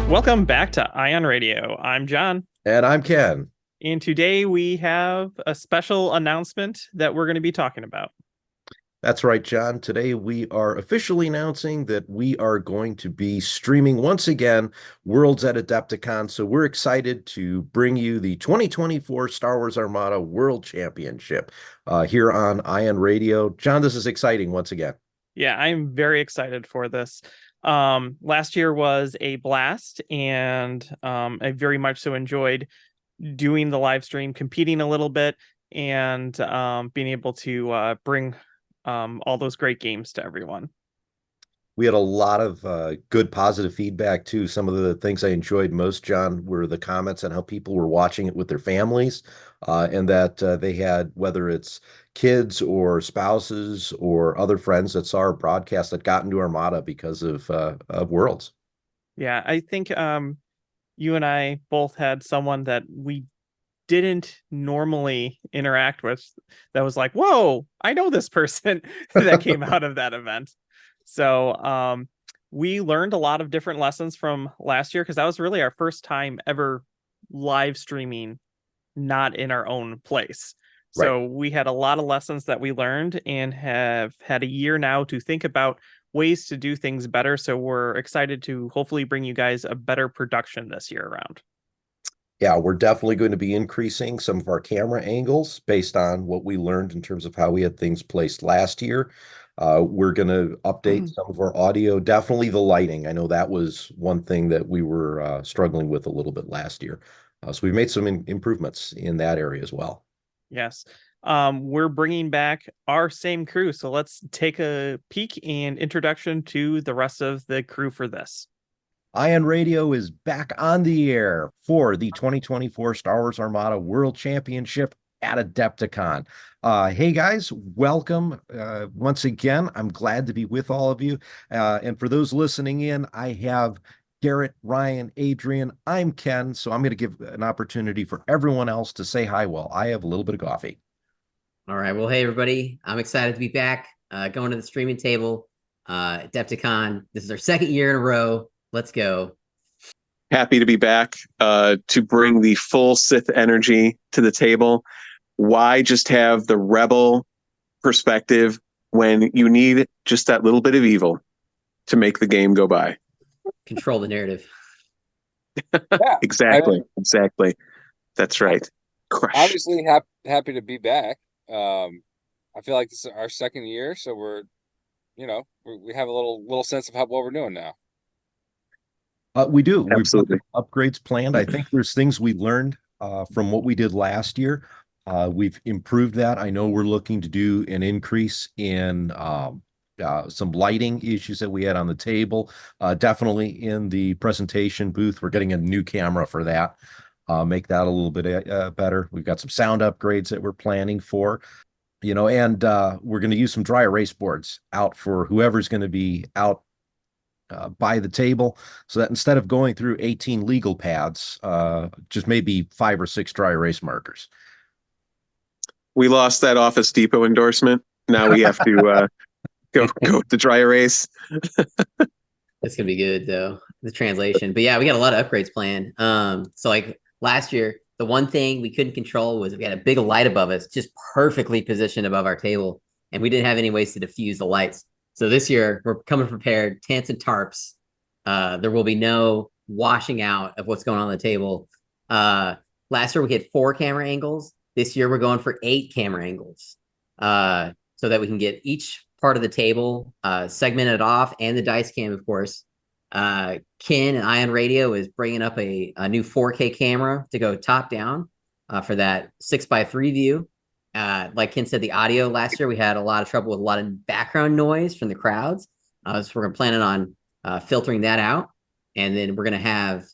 Welcome back to Ion Radio. I'm John. And I'm Ken. And today we have a special announcement that we're going to be talking about. That's right, John. Today we are officially announcing that we are going to be streaming once again Worlds at AdeptiCon. So we're excited to bring you the 2024 Star Wars Armada World Championship here on Ion Radio. John, this is exciting once again. Yeah, I'm very excited for this. Last year was a blast, and I very much so enjoyed doing the live stream, competing a little bit, and being able to bring all those great games to everyone. We had a lot of good positive feedback too. Some of the things I enjoyed most, John, were the comments on how people were watching it with their families, and that they had, whether it's kids or spouses or other friends that saw our broadcast that got into Armada because of Worlds. Yeah, I think you and I both had someone that we didn't normally interact with that was like, whoa, I know this person that came out of that event. So we learned a lot of different lessons from last year, because that was really our first time ever live streaming, not in our own place. Right. So we had a lot of lessons that we learned and have had a year now to think about ways to do things better. So we're excited to hopefully bring you guys a better production this year around. Yeah, we're definitely going to be increasing some of our camera angles based on what we learned in terms of how we had things placed last year. We're going to update some of our audio, definitely the lighting. I know that was one thing that we were struggling with a little bit last year. So we've made some improvements in that area as well. Yes. We're bringing back our same crew. So let's take a peek and introduction to the rest of the crew for this. Ion Radio is back on the air for the 2024 Star Wars Armada World Championship at Adepticon. Hey guys, welcome once again. I'm glad to be with all of you. And for those listening in, I have Garrett, Ryan, Adrian. I'm Ken, so I'm going to give an opportunity for everyone else to say hi while I have a little bit of coffee. All right. Well, hey everybody. I'm excited to be back, going to the streaming table, Adepticon. This is our second year in a row. Let's go. Happy to be back to bring the full Sith energy to the table. Why just have the rebel perspective when you need just that little bit of evil to make the game go by? Control the narrative. Yeah, exactly. That's right. Crush. Obviously happy to be back. I feel like this is our second year, so we have a little sense of what we're doing now. We do. Absolutely. We've got upgrades planned. I think there's things we learned from what we did last year. We've improved that. I know we're looking to do an increase in some lighting issues that we had on the table. Definitely in the presentation booth, we're getting a new camera for that. Make that a little bit better. We've got some sound upgrades that we're planning for, and we're going to use some dry erase boards out for whoever's going to be out by the table, so that instead of going through 18 legal pads, just maybe 5 or 6 dry erase markers. We lost that Office Depot endorsement. Now we have to go with the dry erase. It's gonna be good though, the translation. But yeah, we got a lot of upgrades planned. So like last year, the one thing we couldn't control was we had a big light above us, just perfectly positioned above our table, and we didn't have any ways to diffuse the lights. So this year we're coming prepared, tents and tarps. There will be no washing out of what's going on the table. Last year we had 4 camera angles. This year we're going for 8 camera angles, so that we can get each part of the table segmented off, and the dice cam, of course. Ken and Ion Radio is bringing up a new 4K camera to go top down for that 6x3 view. Like Ken said, the audio last year, we had a lot of trouble with a lot of background noise from the crowds. So we're planning on filtering that out. And then we're going to have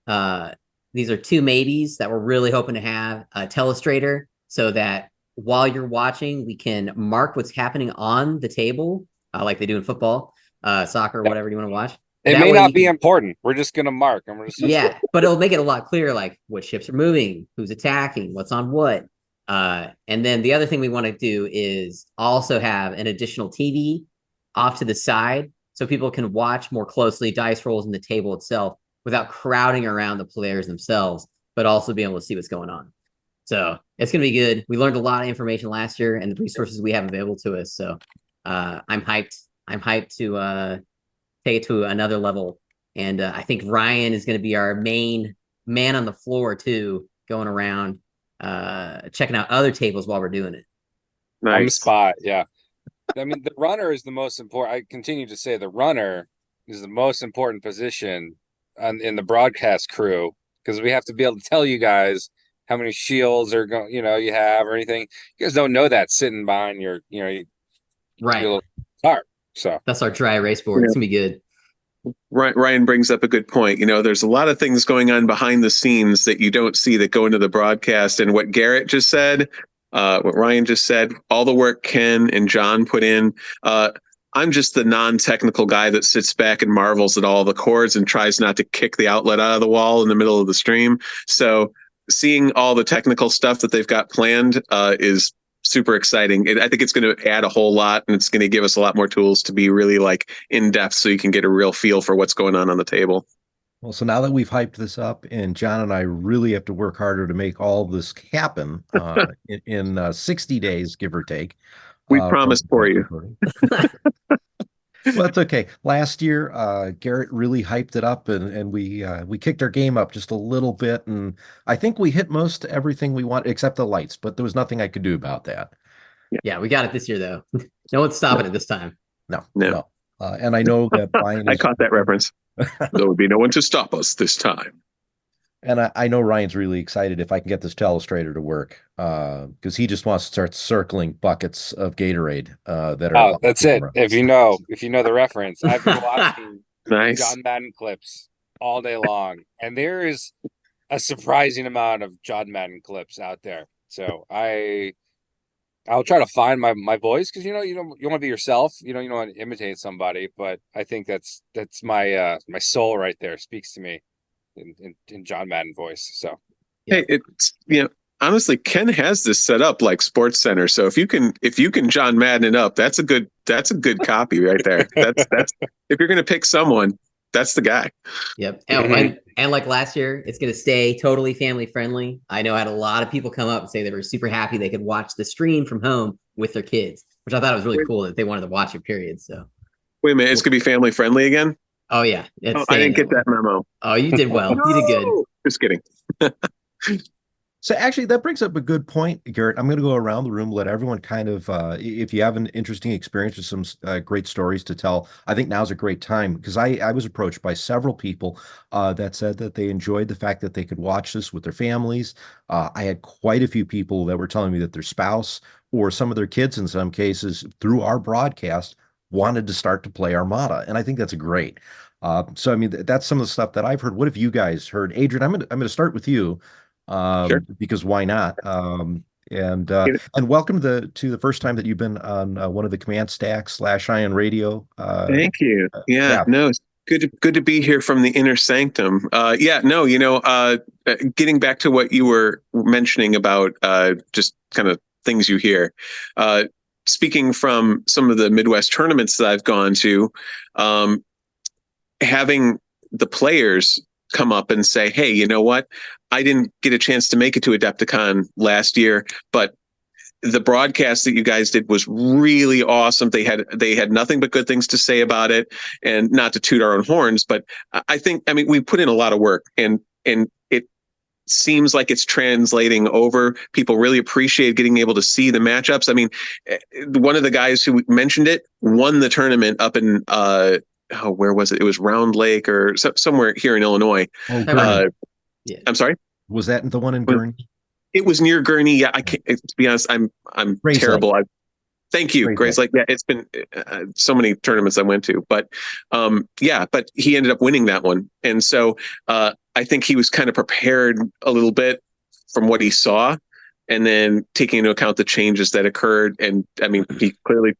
These are two mateys that we're really hoping to have a telestrator so that while you're watching, we can mark what's happening on the table, like they do in football, soccer, whatever you want to watch. It may not be important. We're just going to mark. And we're just but it'll make it a lot clearer, like what ships are moving, who's attacking, what's on what. And then the other thing we want to do is also have an additional TV off to the side so people can watch more closely dice rolls in the table itself without crowding around the players themselves, but also being able to see what's going on. So it's going to be good. We learned a lot of information last year and the resources we have available to us. So I'm hyped. I'm hyped to take it to another level. And I think Ryan is going to be our main man on the floor too, going around, checking out other tables while we're doing it. Nice. On the spot. Yeah. I mean, the runner is the most important. I continue to say the runner is the most important position in the broadcast crew, because we have to be able to tell you guys how many shields are going, you have or anything. You guys don't know that sitting behind your, right. Your tarp. So that's our dry erase board. It's gonna be good. Ryan brings up a good point. There's a lot of things going on behind the scenes that you don't see that go into the broadcast. And what Garrett just said, what Ryan just said, all the work Ken and John put in. I'm just the non-technical guy that sits back and marvels at all the chords and tries not to kick the outlet out of the wall in the middle of the stream. So seeing all the technical stuff that they've got planned is super exciting. I think it's going to add a whole lot, and it's going to give us a lot more tools to be really in depth, so you can get a real feel for what's going on the table. Well, so now that we've hyped this up, and John and I really have to work harder to make all this happen in 60 days, give or take. We promised for you. Well, that's okay. Last year, Garrett really hyped it up, and we kicked our game up just a little bit, and I think we hit most everything we want except the lights, but there was nothing I could do about that. Yeah, we got it this year, though. No one's stopping it this time. No. And I know that Ryan I caught that reference. There would be no one to stop us this time. And I know Ryan's really excited if I can get this telestrator to work, because he just wants to start circling buckets of Gatorade that are. Oh, that's it. If you know the reference, I've been watching nice John Madden clips all day long, and there is a surprising amount of John Madden clips out there. So I'll try to find my voice, because you want to be yourself. You don't want to imitate somebody, but I think that's my my soul right there speaks to me. In John Madden voice. So hey, it's honestly, Ken has this set up like Sports Center. So if you can John Madden it up, that's a good copy right there. That's if you're gonna pick someone, that's the guy. Yep. And like last year, it's gonna stay totally family friendly. I know I had a lot of people come up and say they were super happy they could watch the stream from home with their kids, which I thought was really cool that they wanted to watch it, period. So wait a minute, it's gonna be family friendly again? Oh yeah, I didn't get that memo. Oh, you did well. You did good. Just kidding. So actually, that brings up a good point, Garrett. I'm going to go around the room, let everyone kind of, if you have an interesting experience or some great stories to tell, I think now's a great time, because I was approached by several people that said that they enjoyed the fact that they could watch this with their families. I had quite a few people that were telling me that their spouse or some of their kids, in some cases, through our broadcast, wanted to start to play Armada, and I think that's great. So I mean, that's some of the stuff that I've heard. What have you guys heard? Adrian, I'm going to start with you, sure. Because why not? And welcome to the first time that you've been on one of the command stacks / Ion Radio. Thank you. Yeah, no, it's good to be here from the inner sanctum. Getting back to what you were mentioning about just kind of things you hear. Speaking from some of the Midwest tournaments that I've gone to, having the players come up and say, hey, you know what? I didn't get a chance to make it to AdeptiCon last year, but the broadcast that you guys did was really awesome. They had nothing but good things to say about it, and not to toot our own horns, but I mean, we put in a lot of work, and it seems like it's translating over. People really appreciate getting able to see the matchups. I mean, one of the guys who mentioned it won the tournament up in where was it? It was Round Lake or somewhere here in Illinois. Yeah. I'm sorry. Was that the one in Gurney? It was near Gurney. Yeah, I can't. To be honest, I'm terrible. Thank you, Great Grace. day. Like, yeah, it's been so many tournaments I went to, but but he ended up winning that one, and so I think he was kind of prepared a little bit from what he saw, and then taking into account the changes that occurred, and I mean, he clearly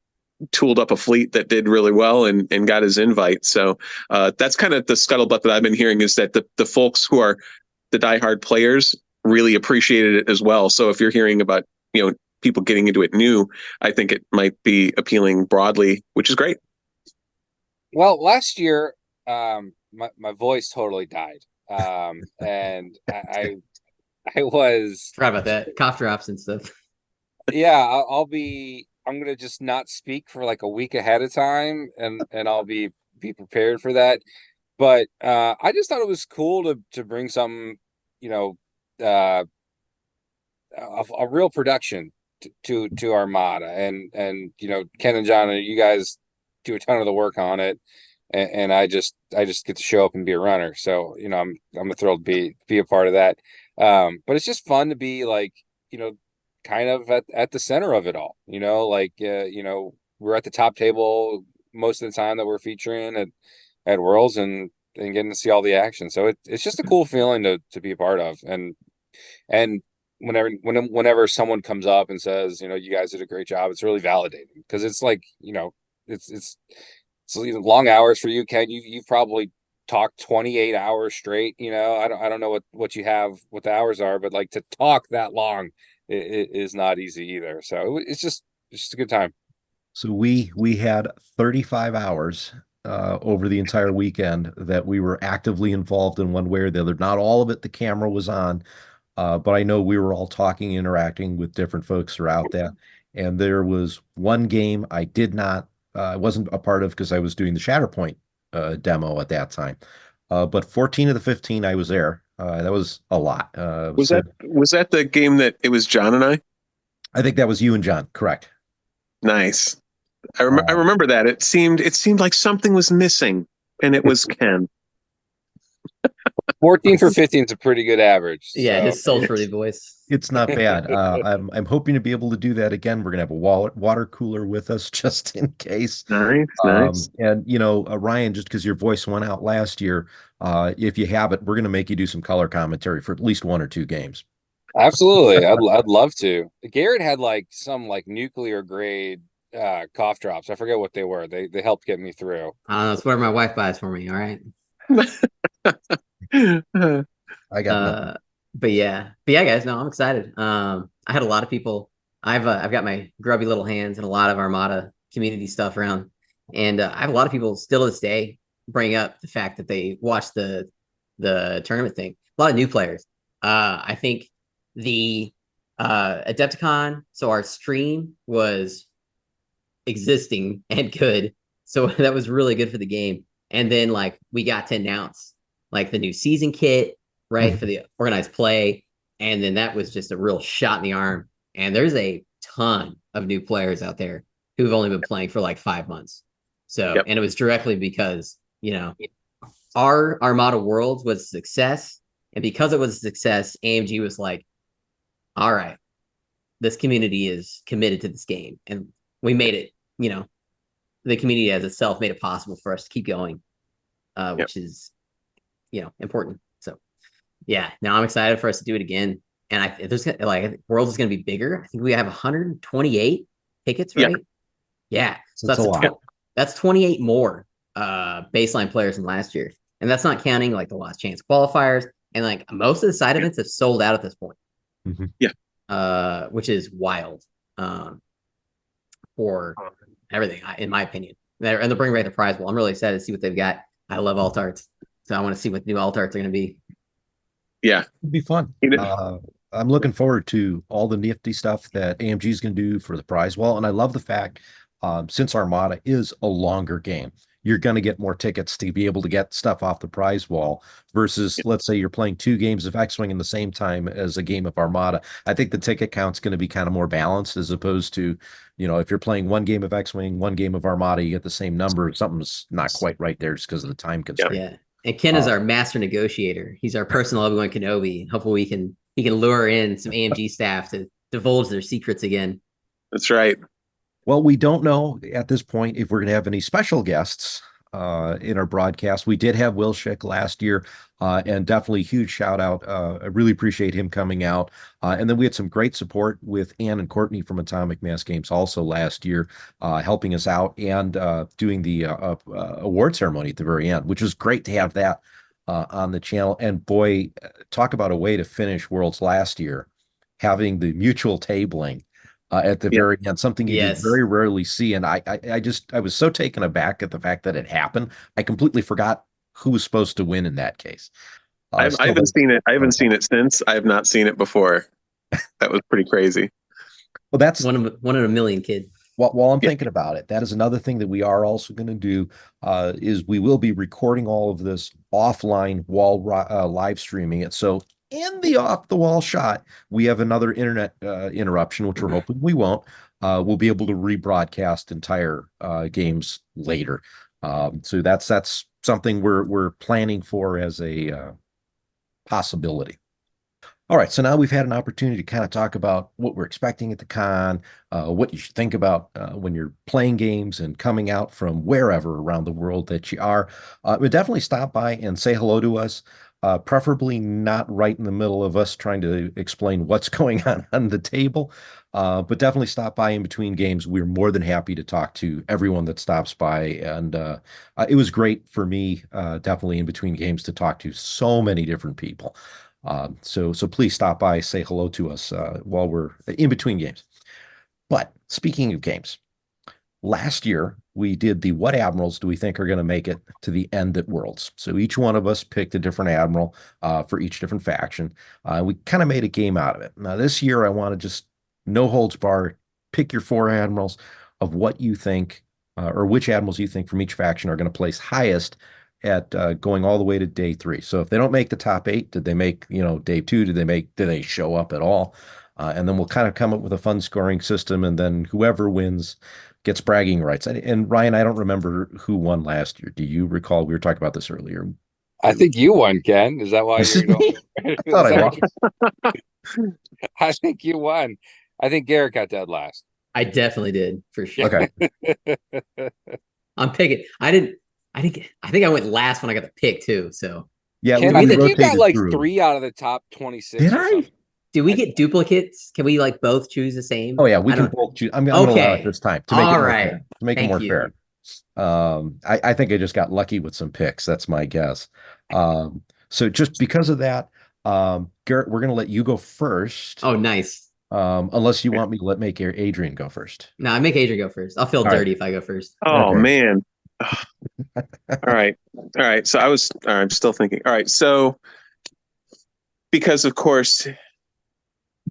tooled up a fleet that did really well and got his invite. So that's kind of the scuttlebutt that I've been hearing, is that the folks who are the diehard players really appreciated it as well. So if you're hearing about, people getting into it new, I think it might be appealing broadly, which is great. Well, last year, my voice totally died. And I was Forgot about that. Cough drops and stuff. Yeah, I'm gonna just not speak for like a week ahead of time, and I'll be prepared for that. But I just thought it was cool to bring some, a real production to Armada, and Ken and John, you guys do a ton of the work on it, and I just get to show up and be a runner. So I'm thrilled to be a part of that. But it's just fun to be like, kind of at the center of it all, we're at the top table most of the time that we're featuring at Worlds and getting to see all the action. So it's just a cool feeling to be a part of. And whenever someone comes up and says, you guys did a great job, it's really validating, because it's like, it's long hours for you, Ken. You've probably talked 28 hours straight. I don't know what you have, what the hours are, but like, to talk that long, it is not easy either. So it's just a good time. So we had 35 hours over the entire weekend that we were actively involved in one way or the other. Not all of it the camera was on, but I know we were all talking, interacting with different folks throughout that. And there was one game I wasn't a part of because I was doing the Shatterpoint demo at that time. But 14 of the 15, I was there. That was a lot. Was that the game that it was John and I? I think that was you and John, correct? Nice. I remember that. It seemed like something was missing, and it was Ken. 14 for 15 is a pretty good average. Yeah, so. his sultry voice. It's not bad. I'm hoping to be able to do that again. We're gonna have a water cooler with us just in case. Nice. And Ryan, just because your voice went out last year, if you have it, we're gonna make you do some color commentary for at least 1 or 2 games. Absolutely, I'd love to. Garrett had like some like nuclear grade cough drops. I forget what they were. They helped get me through. That's what my wife buys for me. All right. I got nothing. But yeah, guys. No, I'm excited. I had a lot of people. I've got my grubby little hands and a lot of Armada community stuff around, and I have a lot of people still to this day bring up the fact that they watched the tournament thing. A lot of new players. I think the AdeptiCon. So our stream was existing and good, so that was really good for the game. And then like we got to announce like the new season kit, right, for the organized play, and then that was just a real shot in the arm. And there's a ton of new players out there who've only been playing for like 5 months. So and it was directly because our Armada Worlds was a success, and because it was a success, AMG was like, all right, this community is committed to this game, and we made it, the community as itself made it possible for us to keep going, which is, important. So, yeah, now I'm excited for us to do it again. And there's like, Worlds is going to be bigger. I think we have 128 tickets, right? Yeah. So that's a lot. That's 28 more baseline players than last year. And that's not counting like the last chance qualifiers. And like most of the side events have sold out at this point. Which is wild. For everything, in my opinion. And they're bringing back the prize. Well, I'm really excited to see what they've got. I love alt arts, so I want to see what new alt arts are going to be. Yeah, it'd be fun. I'm looking forward to all the nifty stuff that AMG is going to do for the prize wall, and I love the fact since Armada is a longer game, you're going to get more tickets to be able to get stuff off the prize wall versus, let's say, you're playing 2 games of X-Wing in the same time as a game of Armada. I think the ticket count's going to be kind of more balanced, as opposed to, if you're playing 1 game of X-Wing, 1 game of Armada, you get the same number. Something's not quite right there just because of the time constraint. Yeah. And Ken is our master negotiator. He's our personal Obi-Wan Kenobi. Hopefully he can lure in some AMG staff to divulge their secrets again. That's right. Well, we don't know at this point if we're going to have any special guests in our broadcast. We did have Will Schick last year, and definitely huge shout out. I really appreciate him coming out. And then we had some great support with Ann and Courtney from Atomic Mass Games also last year, helping us out and doing the award ceremony at the very end, which was great to have that on the channel. And boy, talk about a way to finish Worlds last year, having the mutual tabling at the Yeah. very end, something you Yes. do very rarely see. And I was so taken aback at the fact that it happened. I completely forgot who was supposed to win in that case. I haven't seen it. I haven't seen it since. I have not seen it before. That was pretty crazy. Well, that's One in a million, kid. while I'm thinking about it, that is another thing that we are also going to do is we will be recording all of this offline while live streaming it. So in the off the wall shot, we have another internet interruption, which we're hoping we won't. We'll be able to rebroadcast entire games later. So that's something we're planning for as a possibility. All right, so now we've had an opportunity to kind of talk about what we're expecting at the con, what you should think about when you're playing games and coming out from wherever around the world that you are. But definitely stop by and say hello to us, preferably not right in the middle of us trying to explain what's going on the table. But definitely stop by in between games. We're more than happy to talk to everyone that stops by. And it was great for me, definitely in between games, to talk to so many different people. So please stop by, say hello to us while we're in between games. But speaking of games, last year we did the what admirals do we think are going to make it to the end at Worlds. So each one of us picked a different admiral for each different faction. We kind of made a game out of it. Now this year I want to just no holds barred, pick your 4 admirals of what you think or which admirals you think from each faction are going to place highest at going all the way to day 3. So if they don't make the top 8, did they make, day 2? Did they show up at all? And then we'll kind of come up with a fun scoring system, and then whoever wins gets bragging rights. And Ryan, I don't remember who won last year. Do you recall? We were talking about this earlier. I think you won, Ken. Is that why This you're is me? I thought I won. I think you won. I think Garrett got dead last. I definitely did, for sure. Okay. I'm picking. I think I went last when I got the pick too. So Yeah, Ken, we I think you rotated got like through. 3 out of the top 26. Did or I? something. do we get duplicates? Can we like both choose the same? Oh yeah, we I can don't- both choose. I'm going to allow it Okay. this time to make it All more right. fair. To make it Thank more you. fair. I think I just got lucky with some picks. That's my guess. So just because of that, Garrett, we're going to let you go first. Oh, nice. Unless you want me to make Adrian go first. No, I make Adrian go first. I'll feel All right. dirty if I go first. Oh Okay. man. All right. So I'm still thinking. All right. So because of course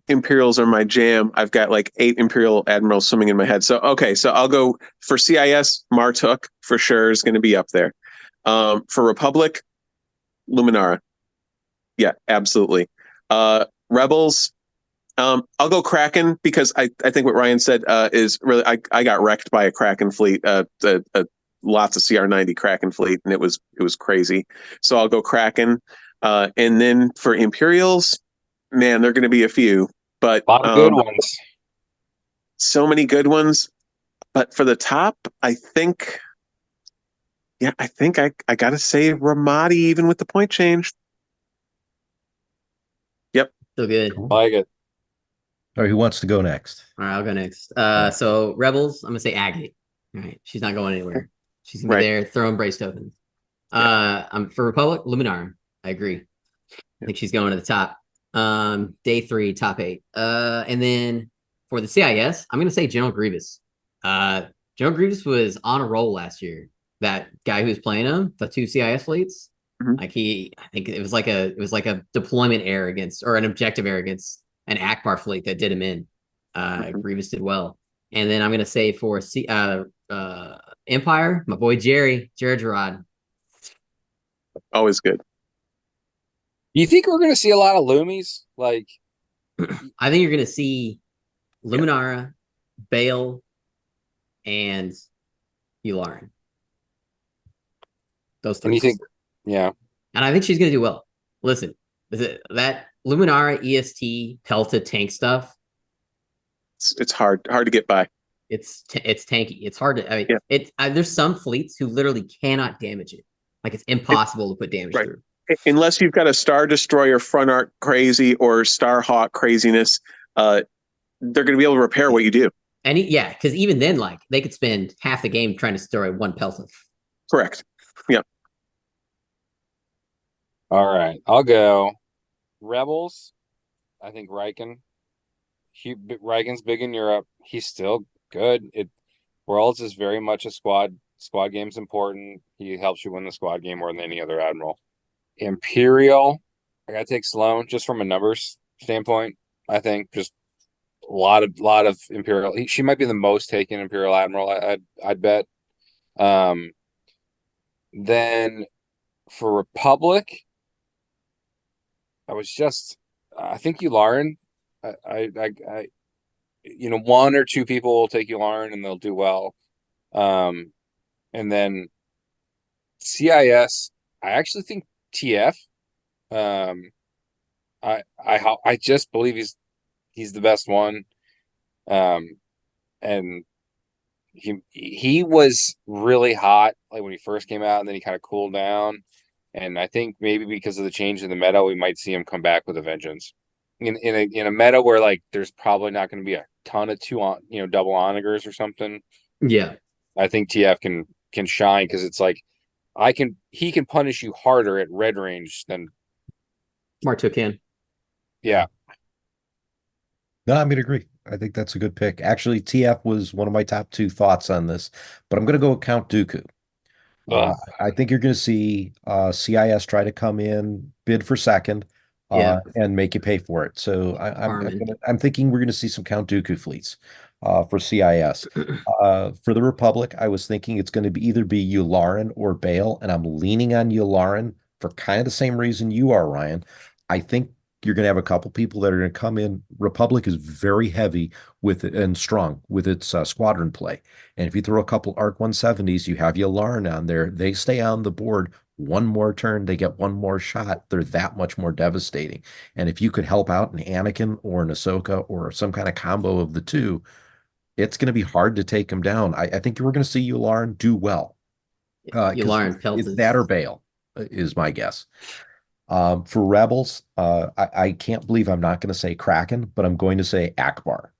Imperials are my jam, I've got like 8 Imperial admirals swimming in my head. So okay, so I'll go for CIS. Martuk for sure is going to be up there. For Republic, Luminara. Yeah, absolutely. Rebels. I'll go Kraken because I think what Ryan said is really I got wrecked by a Kraken fleet, lots of CR90 Kraken fleet, and it was crazy. So I'll go Kraken, and then for Imperials, man, they're going to be a few, but A lot of good ones. so many good ones. But for the top, I think I got to say Ramadi, even with the point change. Yep. Still good. All Like it. All right, who wants to go next? right, I'll go next. right. So Rebels, I'm gonna say Agate. All right, she's not going anywhere. She's gonna be Right. there throwing brace tokens. I'm for Republic, Luminara. I agree. I think she's going to the top. Day 3, top 8. And then for the CIS, I'm gonna say General Grievous. General Grievous was on a roll last year. That guy who's playing him, the 2 CIS fleets, Mhm. I think it was like a deployment error against, or an objective error against an Akbar fleet that did him in. Grievous did well. And then I'm gonna say for Empire, my boy Jared Gerard. Always good. You think we're going to see a lot of Loomies? Like, I think you're gonna see Luminara, Bale, and Yularen. Those and three. you think, yeah. And I think she's gonna do well. Listen, that Luminara EST Pelta tank stuff. It's hard to get by. It's tanky. It's hard to. I mean, Yeah. there's some fleets who literally cannot damage it. Like it's impossible to put damage Right. through. Unless you've got a Star Destroyer front arc crazy or Starhawk craziness, they're going to be able to repair what you do. And because even then, like they could spend half the game trying to destroy one Pelton. Correct. Yeah. All right, I'll go. Rebels. I think Riken. Riken's big in Europe. He's still good. Worlds is very much a squad. Squad game's important. He helps you win the squad game more than any other admiral. Imperial. I gotta take Sloan just from a numbers standpoint. I think just a lot of Imperial. She might be the most taken Imperial admiral. I'd bet. Then for Republic, I think Yularen. I one or two people will take Yularen and they'll do well. And then CIS, I actually think TF. I just believe he's the best one. And he was really hot like when he first came out, and then he kind of cooled down. And I think maybe because of the change in the meta, we might see him come back with a vengeance. In a meta where like there's probably not going to be a ton of double onagers or something. Yeah, I think TF can shine because it's like he can punish you harder at red range than Marto can. Yeah. No, I'm going to agree. I think that's a good pick. Actually, TF was one of my top 2 thoughts on this, but I'm going to go with Count Dooku. I think you're going to see CIS try to come in, bid for second, and make you pay for it. So I'm thinking we're going to see some Count Dooku fleets for CIS. For the Republic, I was thinking it's going to either be Yularen or Bale, and I'm leaning on Yularen for kind of the same reason you are, Ryan. I think you're going to have a couple people that are going to come in. Republic is very heavy with it and strong with its squadron play. And if you throw a couple ARC 170s, you have Yularen on there. They stay on the board one more turn. They get one more shot. They're that much more devastating. And if you could help out an Anakin or an Ahsoka or some kind of combo of the two, it's going to be hard to take them down. I think we're going to see Yularen do well. Yularen Pelton. It's that or Bale is my guess. For Rebels, I can't believe I'm not going to say Kraken, but I'm going to say Akbar.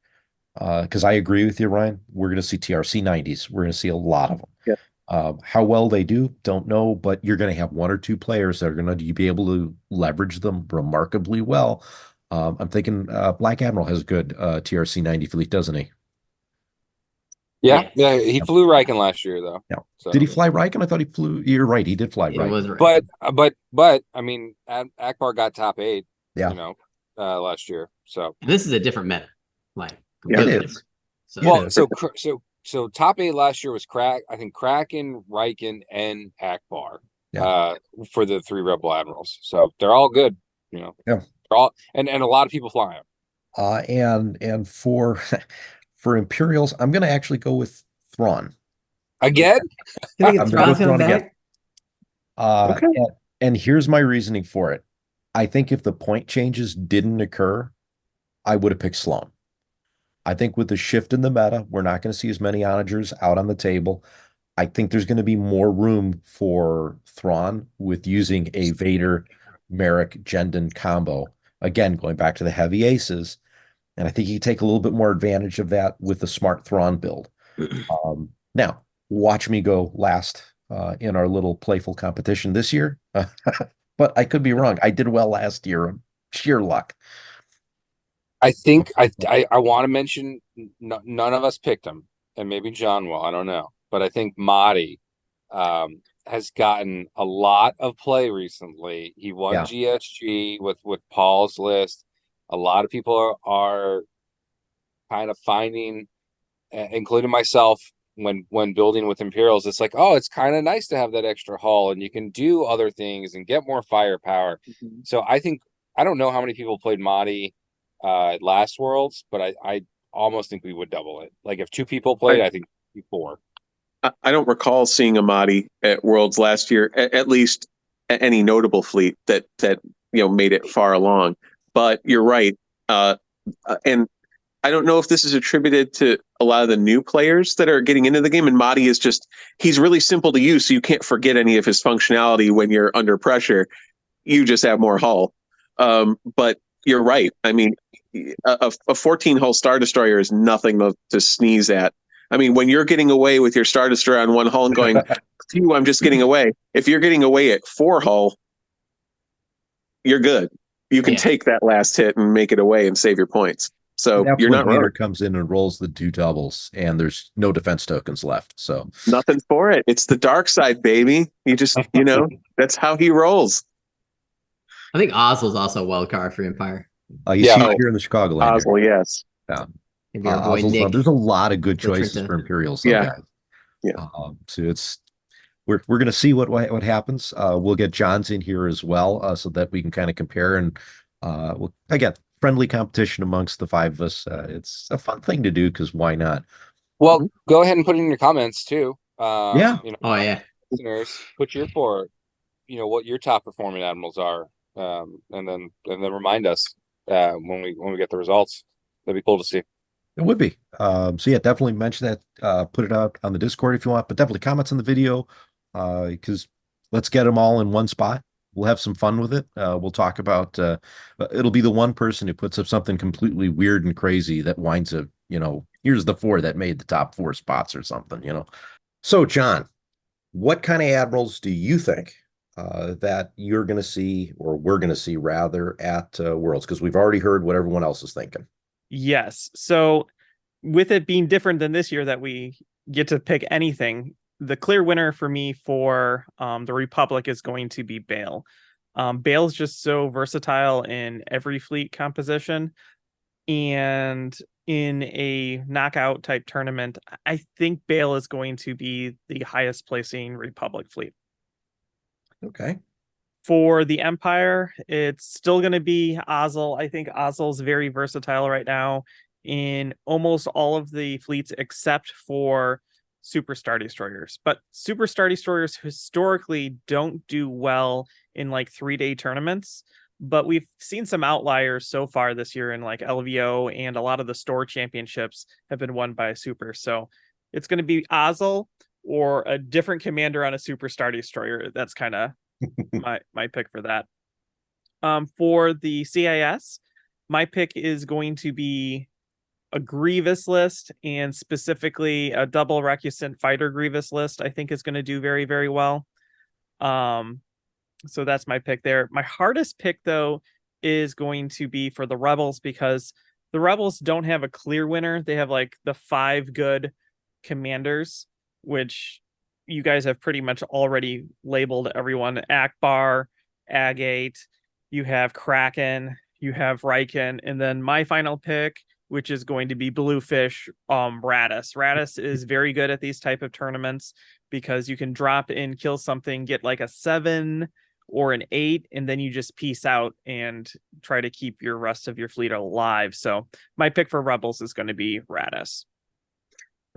Because I agree with you, Ryan. We're going to see TRC 90s. We're going to see a lot of them. Yeah. How well they do, don't know, but you're going to have 1 or 2 players that are going to be able to leverage them remarkably well. I'm thinking Black Admiral has a good TRC 90 fleet, doesn't he? Yeah, he flew Riken last year though. Yeah. So. Did he fly Riken? I thought he flew. You're right, he did fly Riken. But I mean, Akbar got top 8. Yeah. Last year. So this is a different meta. Like it is. So top 8 last year was I think Kraken, Riken, and Akbar. For the 3 Rebel Admirals. So they're all good. Yeah. They're all and a lot of people fly them. And for Imperials, I'm going to actually go with Thrawn. Again? I'm going to go Thrawn again. Okay. And here's my reasoning for it. I think if the point changes didn't occur, I would have picked Sloan. I think with the shift in the meta, we're not going to see as many onagers out on the table. I think there's going to be more room for Thrawn with using a Vader, Merrick, Jendon combo. Again, going back to the heavy aces. And I think you take a little bit more advantage of that with the smart Thrawn build. Now, watch me go last in our little playful competition this year. But I could be wrong. I did well last year. Sheer luck. I think I want to mention none of us picked him, and maybe John will. I don't know. But I think Mahdi has gotten a lot of play recently. He won GSG with Paul's list. A lot of people are kind of finding, including myself, when building with Imperials, it's like, oh, it's kind of nice to have that extra hull and you can do other things and get more firepower. Mm-hmm. So I don't know how many people played Mahdi last Worlds, but I almost think we would double it. Like if 2 people played, I think 4. I don't recall seeing a Mahdi at Worlds last year, at least any notable fleet that made it far along. But you're right. And I don't know if this is attributed to a lot of the new players that are getting into the game. And Mahdi is he's really simple to use, so you can't forget any of his functionality when you're under pressure. You just have more hull. But you're right. I mean, a 14-hull Star Destroyer is nothing to sneeze at. I mean, when you're getting away with your Star Destroyer on 1 hull and going, phew, I'm just getting away. If you're getting away at 4 hull, you're good. You can take that last hit and make it away and save your points. So you're not wrong. Vader comes in and rolls the 2 doubles, and there's no defense tokens left. So nothing for it. It's the dark side, baby. You just, that's how he rolls. I think Ozzel's also a wild card for Empire. You see it here in the Chicago line. Oswald, yes. Yeah. Nick, there's a lot of good choices for Imperials. Yeah. So we're going to see what happens. We'll get John's in here as well, so that we can kind of compare, and again, friendly competition amongst the 5 of us. It's a fun thing to do, because why not? Well, go ahead and put it in your comments too. Listeners, put your what your top performing admirals are, and then remind us when we get the results. That'd be cool to see. It would be. So yeah, definitely mention that. Put it out on the Discord if you want, but definitely comments on the video, because let's get them all in one spot. We'll have some fun with it. We'll talk about, it'll be the one person who puts up something completely weird and crazy that winds up, here's the 4 that made the top 4 spots or something, So John, what kind of admirals do you think that you're going to see, or we're going to see rather, at Worlds? Because we've already heard what everyone else is thinking. Yes. So with it being different than this year that we get to pick anything, the clear winner for me for the Republic is going to be Bale. Bale's just so versatile in every fleet composition, and in a knockout type tournament, I think Bale is going to be the highest placing Republic fleet. Okay. For the Empire, it's still going to be Ozzel. I think Ozzel's very versatile right now in almost all of the fleets except for Super Star Destroyers. But Super Star Destroyers historically don't do well in like 3-day tournaments. But we've seen some outliers so far this year in like LVO, and a lot of the store championships have been won by a Super. So it's going to be Ozzel or a different commander on a Super Star Destroyer. That's kind of my pick for that. For the CIS, my pick is going to be a Grievous list, and specifically a double Recusant fighter Grievous list. I think is going to do very, very well. So that's my pick there. My hardest pick, though, is going to be for the Rebels, because the Rebels don't have a clear winner. They have like the 5 good commanders, which you guys have pretty much already labeled everyone. Akbar, Agate, you have Kraken, you have Riken, and then my final pick, which is going to be Bluefish, Radis. Radis is very good at these type of tournaments, because you can drop in, kill something, get like a 7 or an 8, and then you just peace out and try to keep your rest of your fleet alive. So my pick for Rebels is going to be Radis.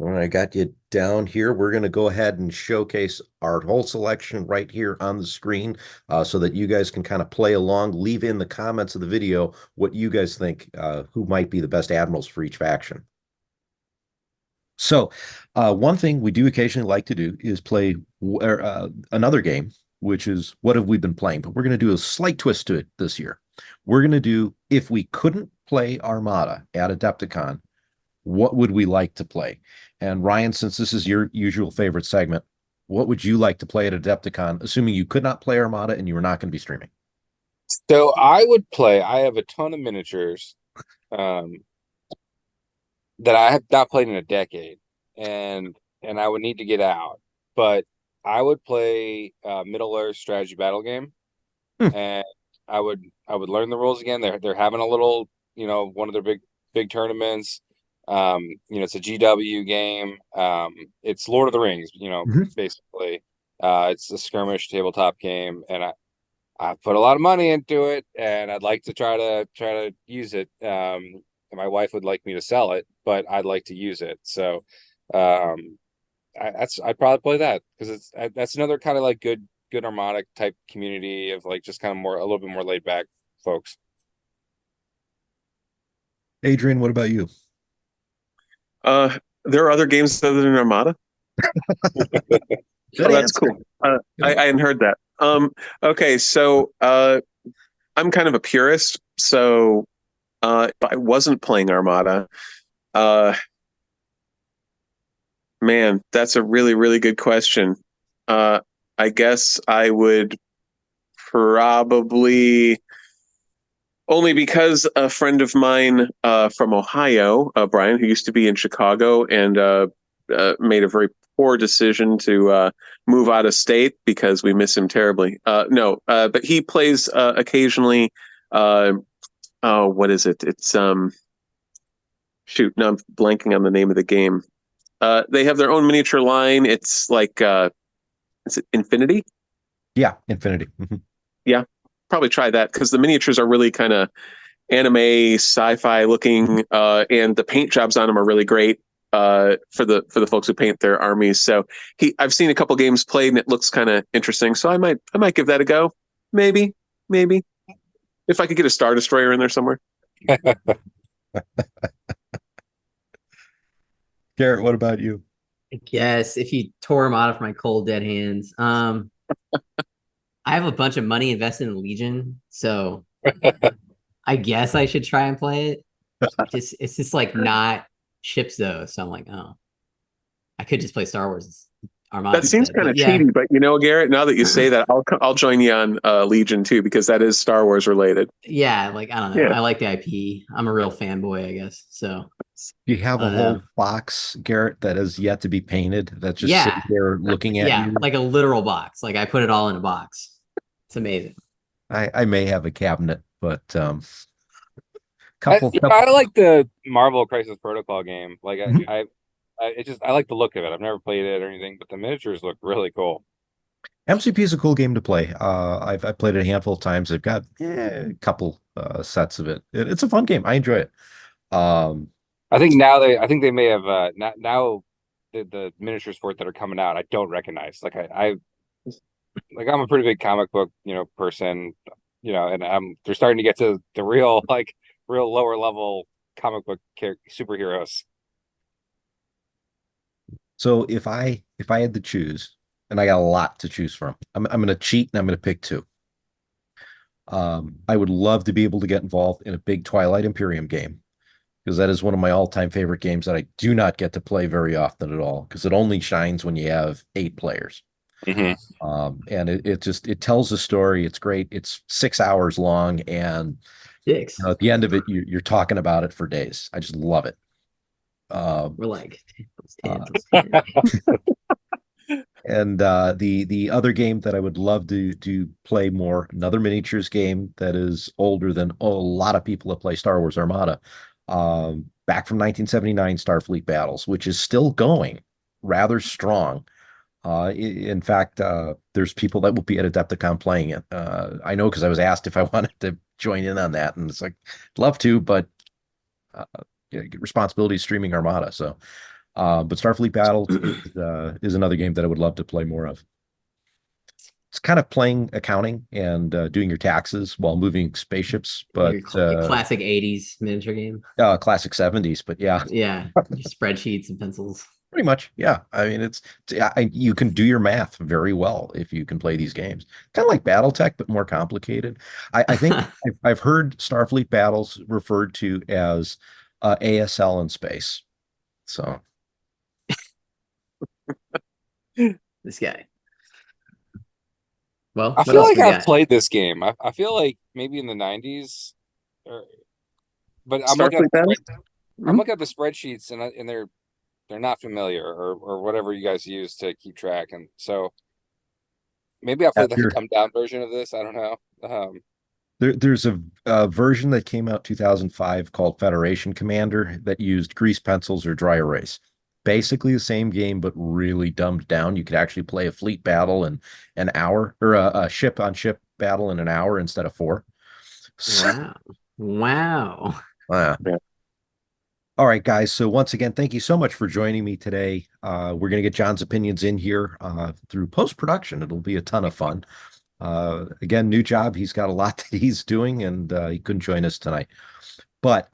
All right, I got you down here. We're going to go ahead and showcase our whole selection right here on the screen, so that you guys can kind of play along. Leave in the comments of the video what you guys think, who might be the best admirals for each faction. So one thing we do occasionally like to do is play another game, which is what have we been playing? But we're going to do a slight twist to it this year. We're going to do, if we couldn't play Armada at Adepticon, what would we like to play? And Ryan, since this is your usual favorite segment, what would you like to play at Adepticon, assuming you could not play Armada and you were not going to be streaming? So I have a ton of miniatures that I have not played in a decade, and I would need to get out. But I would play Middle Earth strategy battle game, and I would learn the rules again. They're having a little, one of their big tournaments. It's a GW game. It's Lord of the Rings, basically. It's a skirmish tabletop game, and I put a lot of money into it, and I'd like to try to use it. And my wife would like me to sell it, but I'd like to use it. So I'd probably play that, because that's another kind of like good Armada type community of like just kind of a little bit more laid back folks. Adrian, what about you? There are other games other than Armada. Good That's answer. cool. I hadn't heard that. Okay, so I'm kind of a purist, so if I wasn't playing Armada, man, that's a really, really good question. I guess I would probably, only because a friend of mine from Ohio, Brian, who used to be in Chicago and made a very poor decision to move out of state because we miss him terribly. No, but he plays occasionally. Oh, what is it? It's shoot, no, I'm blanking on the name of the game. They have their own miniature line. It's like is it Infinity? Yeah, Infinity. Yeah, probably try that because the miniatures are really kind of anime sci-fi looking, and the paint jobs on them are really great for the folks who paint their armies. So I've seen a couple games played and it looks kind of interesting. So I might give that a go. Maybe if I could get a Star Destroyer in there somewhere. Garrett, what about you? I guess if you tore him out of my cold dead hands. I have a bunch of money invested in Legion, so I guess I should try and play it. It's just like not ships though, so I'm like, oh, I could just play Star Wars Armada. That seems instead, kind of but yeah. cheaty, but Garrett, now that you say that, I'll join you on Legion too because that is Star Wars related. Yeah, like I don't know. Yeah. I like the IP. I'm a real fanboy, I guess. So You have I a don't whole know. box, Garrett, that is yet to be painted. That's just Yeah. sitting there looking at Yeah, you. like a literal box. Like I put it all in a box. It's amazing. I may have a cabinet, but I couple. like the Marvel Crisis Protocol game. Like Mhm. I like the look of it. I've never played it or anything, but the miniatures look really cool. MCP is a cool game to play. I've played it a handful of times. I've got a couple sets of it. It's a fun game. I enjoy it. Um, I think they may have now the miniatures for it that are coming out. I don't recognize. Like I'm a pretty big comic book person, and they're starting to get to the real lower level comic book superheroes. so if I had to choose, and I got a lot to choose from, I'm going to cheat and I'm going to pick two. I would love to be able to get involved in a big Twilight Imperium game because that is one of my all-time favorite games that I do not get to play very often at all because it only shines when you have 8 players. And it tells a story. It's great. It's 6 hours long, and at the end of it, you're talking about it for days. I just love it. We're like, and the other game that I would love to play more, another miniatures game that is older than a lot of people that play Star Wars Armada, back from 1979, Starfleet Battles, which is still going rather strong. In fact, there's people that will be at Adepticon playing it. I know because I was asked if I wanted to join in on that, and it's like, love to, but responsibility is streaming Armada. So, but Starfleet Battles is another game that I would love to play more of. It's kind of playing accounting and doing your taxes while moving spaceships, but your classic 80s miniature game. Classic 70s, but yeah. Yeah, your spreadsheets and pencils. Pretty much, yeah. I mean, you can do your math very well if you can play these games. Kind of like BattleTech, but more complicated. I think I've heard Starfleet Battles referred to as ASL in space. So this guy. Well, I feel like I've played this game. I feel like maybe in the 90s, but I'm looking at the spreadsheets and they're not familiar or whatever you guys use to keep track, and so maybe I played the dumbed down version of this. I don't know. There's a version that came out 2005 called Federation Commander that used grease pencils or dry erase. Basically the same game, but really dumbed down. You could actually play a fleet battle in an hour, or a ship on ship battle in an hour instead of 4. Wow. Yeah. All right, guys. So once again, thank you so much for joining me today. We're going to get John's opinions in here through post-production. It'll be a ton of fun. Again, new job. He's got a lot that he's doing, and he couldn't join us tonight. But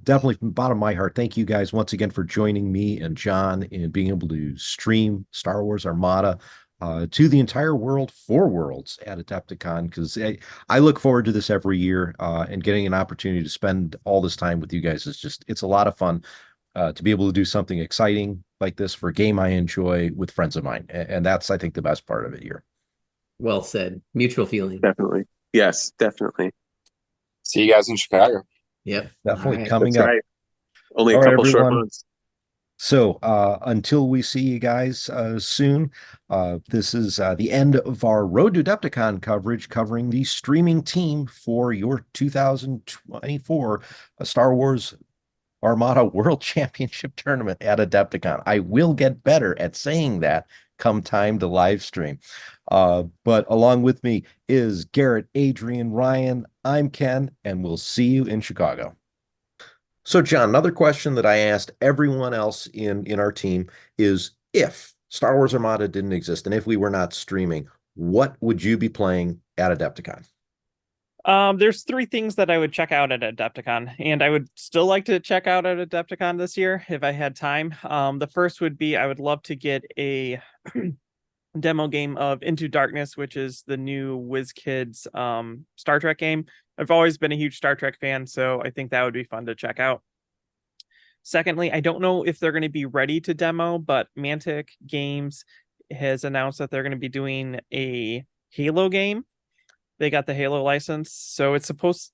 definitely from the bottom of my heart, thank you guys once again for joining me and John and being able to stream Star Wars Armada to the entire world, 4 worlds at AdeptiCon, because I look forward to this every year, and getting an opportunity to spend all this time with you guys it's a lot of fun to be able to do something exciting like this for a game I enjoy with friends of mine. And that's, I think, the best part of it here. Well said. Mutual feeling. Definitely. Yes, definitely. See you guys in Chicago. Yep. Definitely All right. coming That's up. right. Only a All right, couple short everyone. months. So until we see you guys soon, this is the end of our Road to Adepticon coverage, covering the streaming team for your 2024 Star Wars Armada World Championship Tournament at AdeptiCon. I will get better at saying that come time to live stream. But along with me is Garrett, Adrian, Ryan. I'm Ken, and we'll see you in Chicago. So, John, another question that I asked everyone else in our team is, if Star Wars Armada didn't exist and if we were not streaming, what would you be playing at AdeptiCon? There's 3 things that I would check out at AdeptiCon, and I would still like to check out at AdeptiCon this year if I had time. The first would be, I would love to get a demo game of Into Darkness, which is the new WizKids Star Trek game. I've always been a huge Star Trek fan, so I think that would be fun to check out. Secondly, I don't know if they're going to be ready to demo, but Mantic Games has announced that they're going to be doing a Halo game. They got the Halo license, so it's supposed...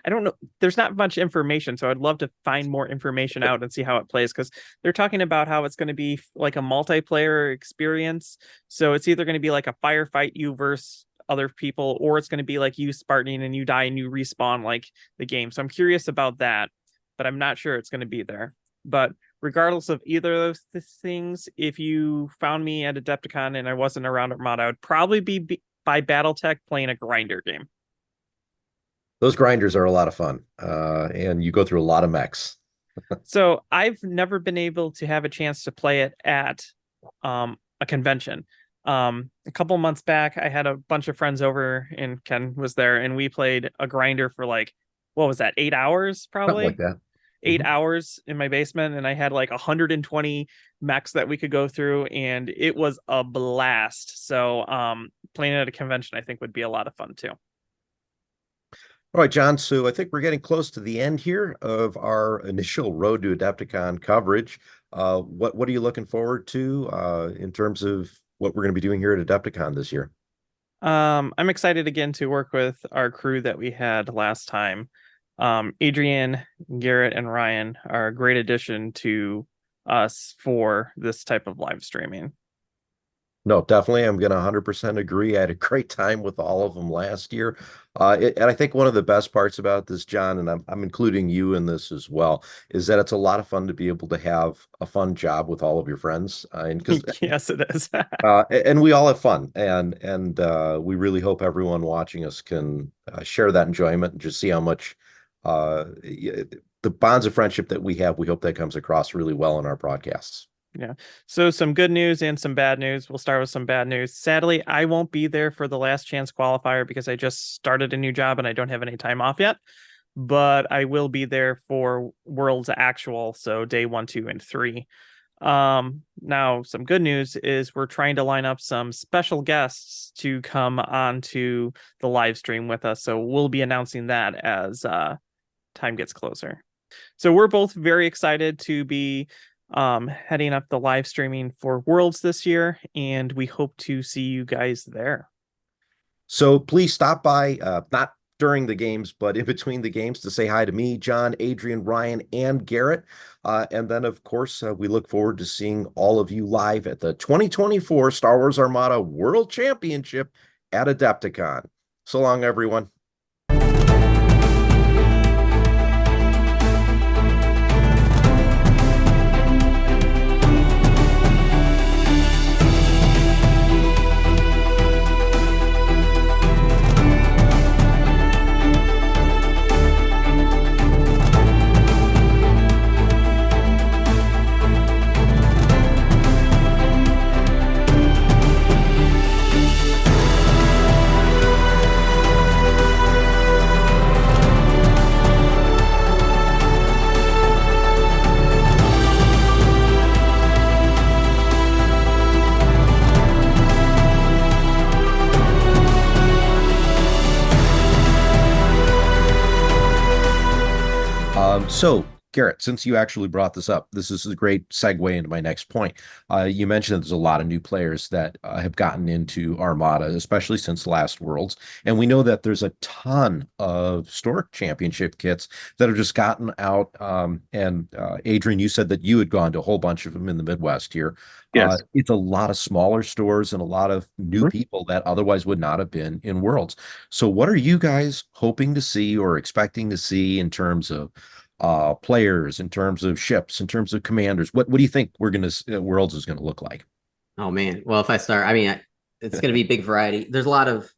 I don't know. There's not much information, so I'd love to find more information out and see how it plays, because they're talking about how it's going to be like a multiplayer experience. So it's either going to be like a firefight, you versus other people, or it's going to be like you Spartan and you die and you respawn like the game. So I'm curious about that, but I'm not sure it's going to be there. But regardless of either of those things, if you found me at Adepticon and I wasn't around Armada, I would probably be by Battletech playing a grinder game. Those grinders are a lot of fun, and you go through a lot of mechs. So I've never been able to have a chance to play it at a convention. A couple months back, I had a bunch of friends over and Ken was there, and we played a grinder for like, what was that, 8 hours probably? Something like that. 8 hours in my basement, and I had like 120 mechs that we could go through, and it was a blast. So playing at a convention, I think, would be a lot of fun too. All right, John, so I think we're getting close to the end here of our initial Road to Adepticon coverage. What are you looking forward to in terms of what we're going to be doing here at Adepticon this year? I'm excited again to work with our crew that we had last time. Adrian, Garrett, and Ryan are a great addition to us for this type of live streaming. No, definitely. I'm going to 100% agree. I had a great time with all of them last year. And I think one of the best parts about this, John, and I'm including you in this as well, is that it's a lot of fun to be able to have a fun job with all of your friends. Yes, it is. And we all have fun. And we really hope everyone watching us can share that enjoyment and just see how much the bonds of friendship that we have. We hope that comes across really well in our broadcasts. Yeah. So some good news and some bad news. We'll start with some bad news. Sadly, I won't be there for the last chance qualifier because I just started a new job and I don't have any time off yet. But I will be there for Worlds Actual, so day 1, 2, and 3. Now, some good news is we're trying to line up some special guests to come on to the live stream with us. So we'll be announcing that as time gets closer. So we're both very excited to be heading up the live streaming for Worlds this year, and we hope to see you guys there. So please stop by, not during the games, but in between the games, to say hi to me, John, Adrian, Ryan, and Garrett. And then, of course, we look forward to seeing all of you live at the 2024 Star Wars Armada World Championship at Adepticon. So long, everyone. So Garrett, since you actually brought this up, this is a great segue into my next point. You mentioned that there's a lot of new players that have gotten into Armada, especially since last Worlds. And we know that there's a ton of store championship kits that have just gotten out. Adrian, you said that you had gone to a whole bunch of them in the Midwest here. Yes. It's a lot of smaller stores and a lot of new people that otherwise would not have been in Worlds. So what are you guys hoping to see or expecting to see in terms of players, in terms of ships, in terms of commanders? What do you think Worlds is going to look like? Oh man. Well, if I start, I mean, it's going to be big variety. There's a lot of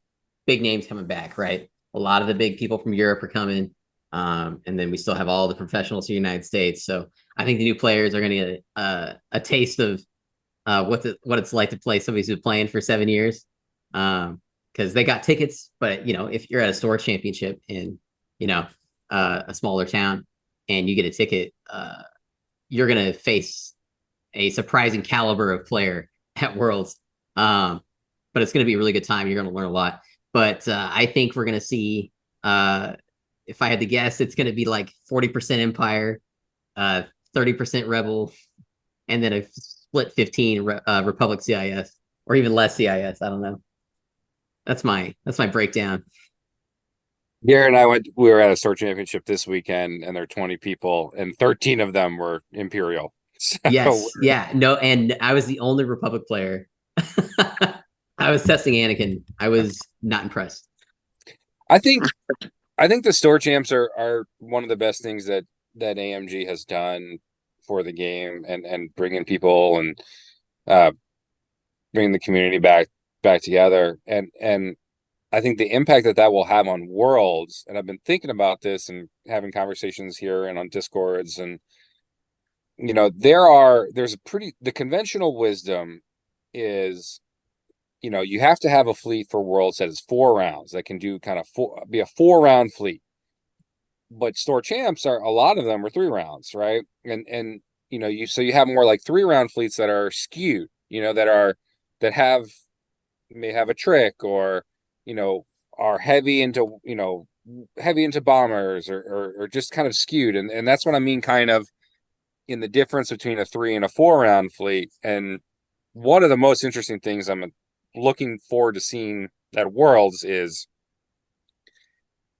big names coming back, right? A lot of the big people from Europe are coming. And then we still have all the professionals in the United States. So I think the new players are going to get a taste of what it's like to play somebody who's been playing for 7 years. Because they got tickets, but if you're at a store championship in, a smaller town, and you get a ticket, you're going to face a surprising caliber of player at Worlds. But it's going to be a really good time. You're going to learn a lot. But I think we're going to see, if I had to guess, it's going to be like 40% Empire, 30% Rebel, and then a split 15 Republic CIS, or even less CIS. I don't know. That's my breakdown. Garrett and we were at a store championship this weekend, and there were 20 people, and 13 of them were Imperial. So yes. Yeah. No. And I was the only Republic player. I was testing Anakin. I was not impressed. I think the store champs are one of the best things that AMG has done for the game, and bringing people and bringing the community back together. And I think the impact that will have on Worlds, and I've been thinking about this and having conversations here and on Discords, and the conventional wisdom is, you have to have a fleet for Worlds that is 4 rounds that can do be a 4-round fleet. But store champs a lot of them are 3 rounds, right? And you have more like 3-round fleets that are skewed, that may have a trick, or are heavy into bombers, or just kind of skewed. And that's what I mean, kind of in the difference between a 3 and a 4-round fleet. And one of the most interesting things I'm looking forward to seeing at Worlds is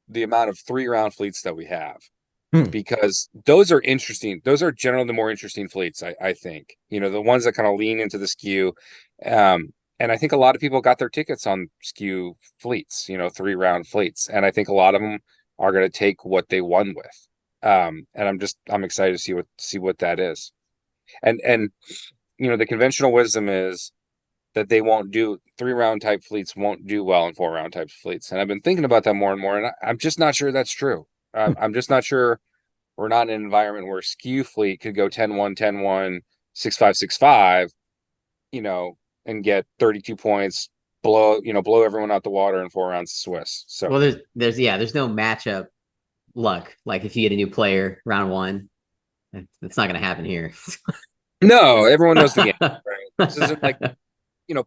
the amount of 3-round fleets that we have. Because those are interesting. Those are generally the more interesting fleets, I think. The ones that kind of lean into the skew. And I think a lot of people got their tickets on skew fleets, 3-round fleets. And I think a lot of them are going to take what they won with. And I'm excited to see what that is. And the conventional wisdom is that they won't do 3-round type fleets, won't do well in 4-round type fleets. And I've been thinking about that more and more. And I'm just not sure that's true. I'm just not sure we're not in an environment where skew fleet could go 10-1, 10-1, 6-5, 6-5, and get 32 points, blow everyone out the water in 4 rounds of Swiss. So there's no matchup luck. Like if you get a new player round 1, it's not going to happen here. No, everyone knows the game. Right? This isn't like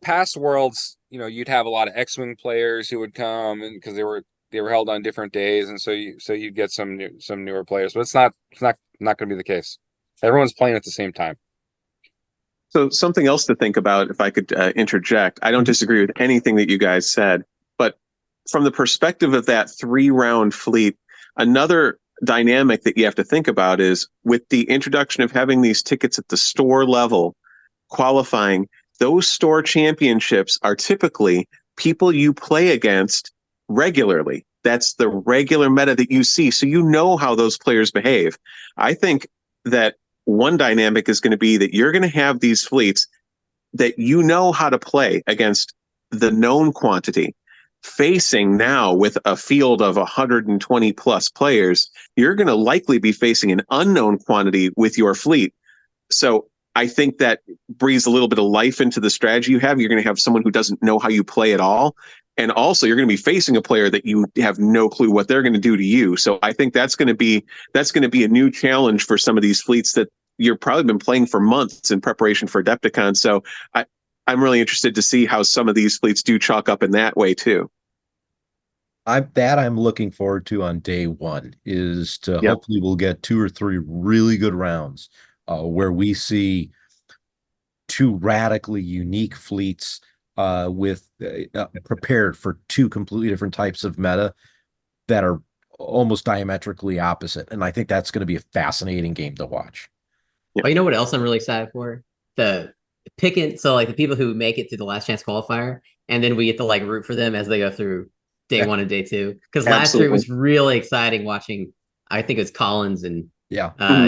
past Worlds. You'd have a lot of X-wing players who would come, and because they were held on different days, and so you'd get some newer players. But it's not going to be the case. Everyone's playing at the same time. So something else to think about, if I could interject. I don't disagree with anything that you guys said, but from the perspective of that 3-round fleet, another dynamic that you have to think about is with the introduction of having these tickets at the store level, qualifying, those store championships are typically people you play against regularly. That's the regular meta that you see. So how those players behave. I think that one dynamic is going to be that you're going to have these fleets that how to play against the known quantity. Facing now with a field of 120 plus players, you're going to likely be facing an unknown quantity with your fleet. So I think that breathes a little bit of life into the strategy you have. You're going to have someone who doesn't know how you play at all. And also you're going to be facing a player that you have no clue what they're going to do to you. So I think that's going to be a new challenge for some of these fleets that you've probably been playing for months in preparation for AdeptiCon. So I'm really interested to see how some of these fleets do chalk up in that way too. I'm looking forward to on day one is to Yep. hopefully we'll get 2 or 3 really good rounds where we see 2 radically unique fleets with prepared for 2 completely different types of meta that are almost diametrically opposite. And I think that's going to be a fascinating game to watch. Oh, you know what else I'm really excited for? The picking. So like the people who make it to the last chance qualifier, and then we get to like root for them as they go through day one and day two. Because last year it was really exciting watching. I think it was Collins and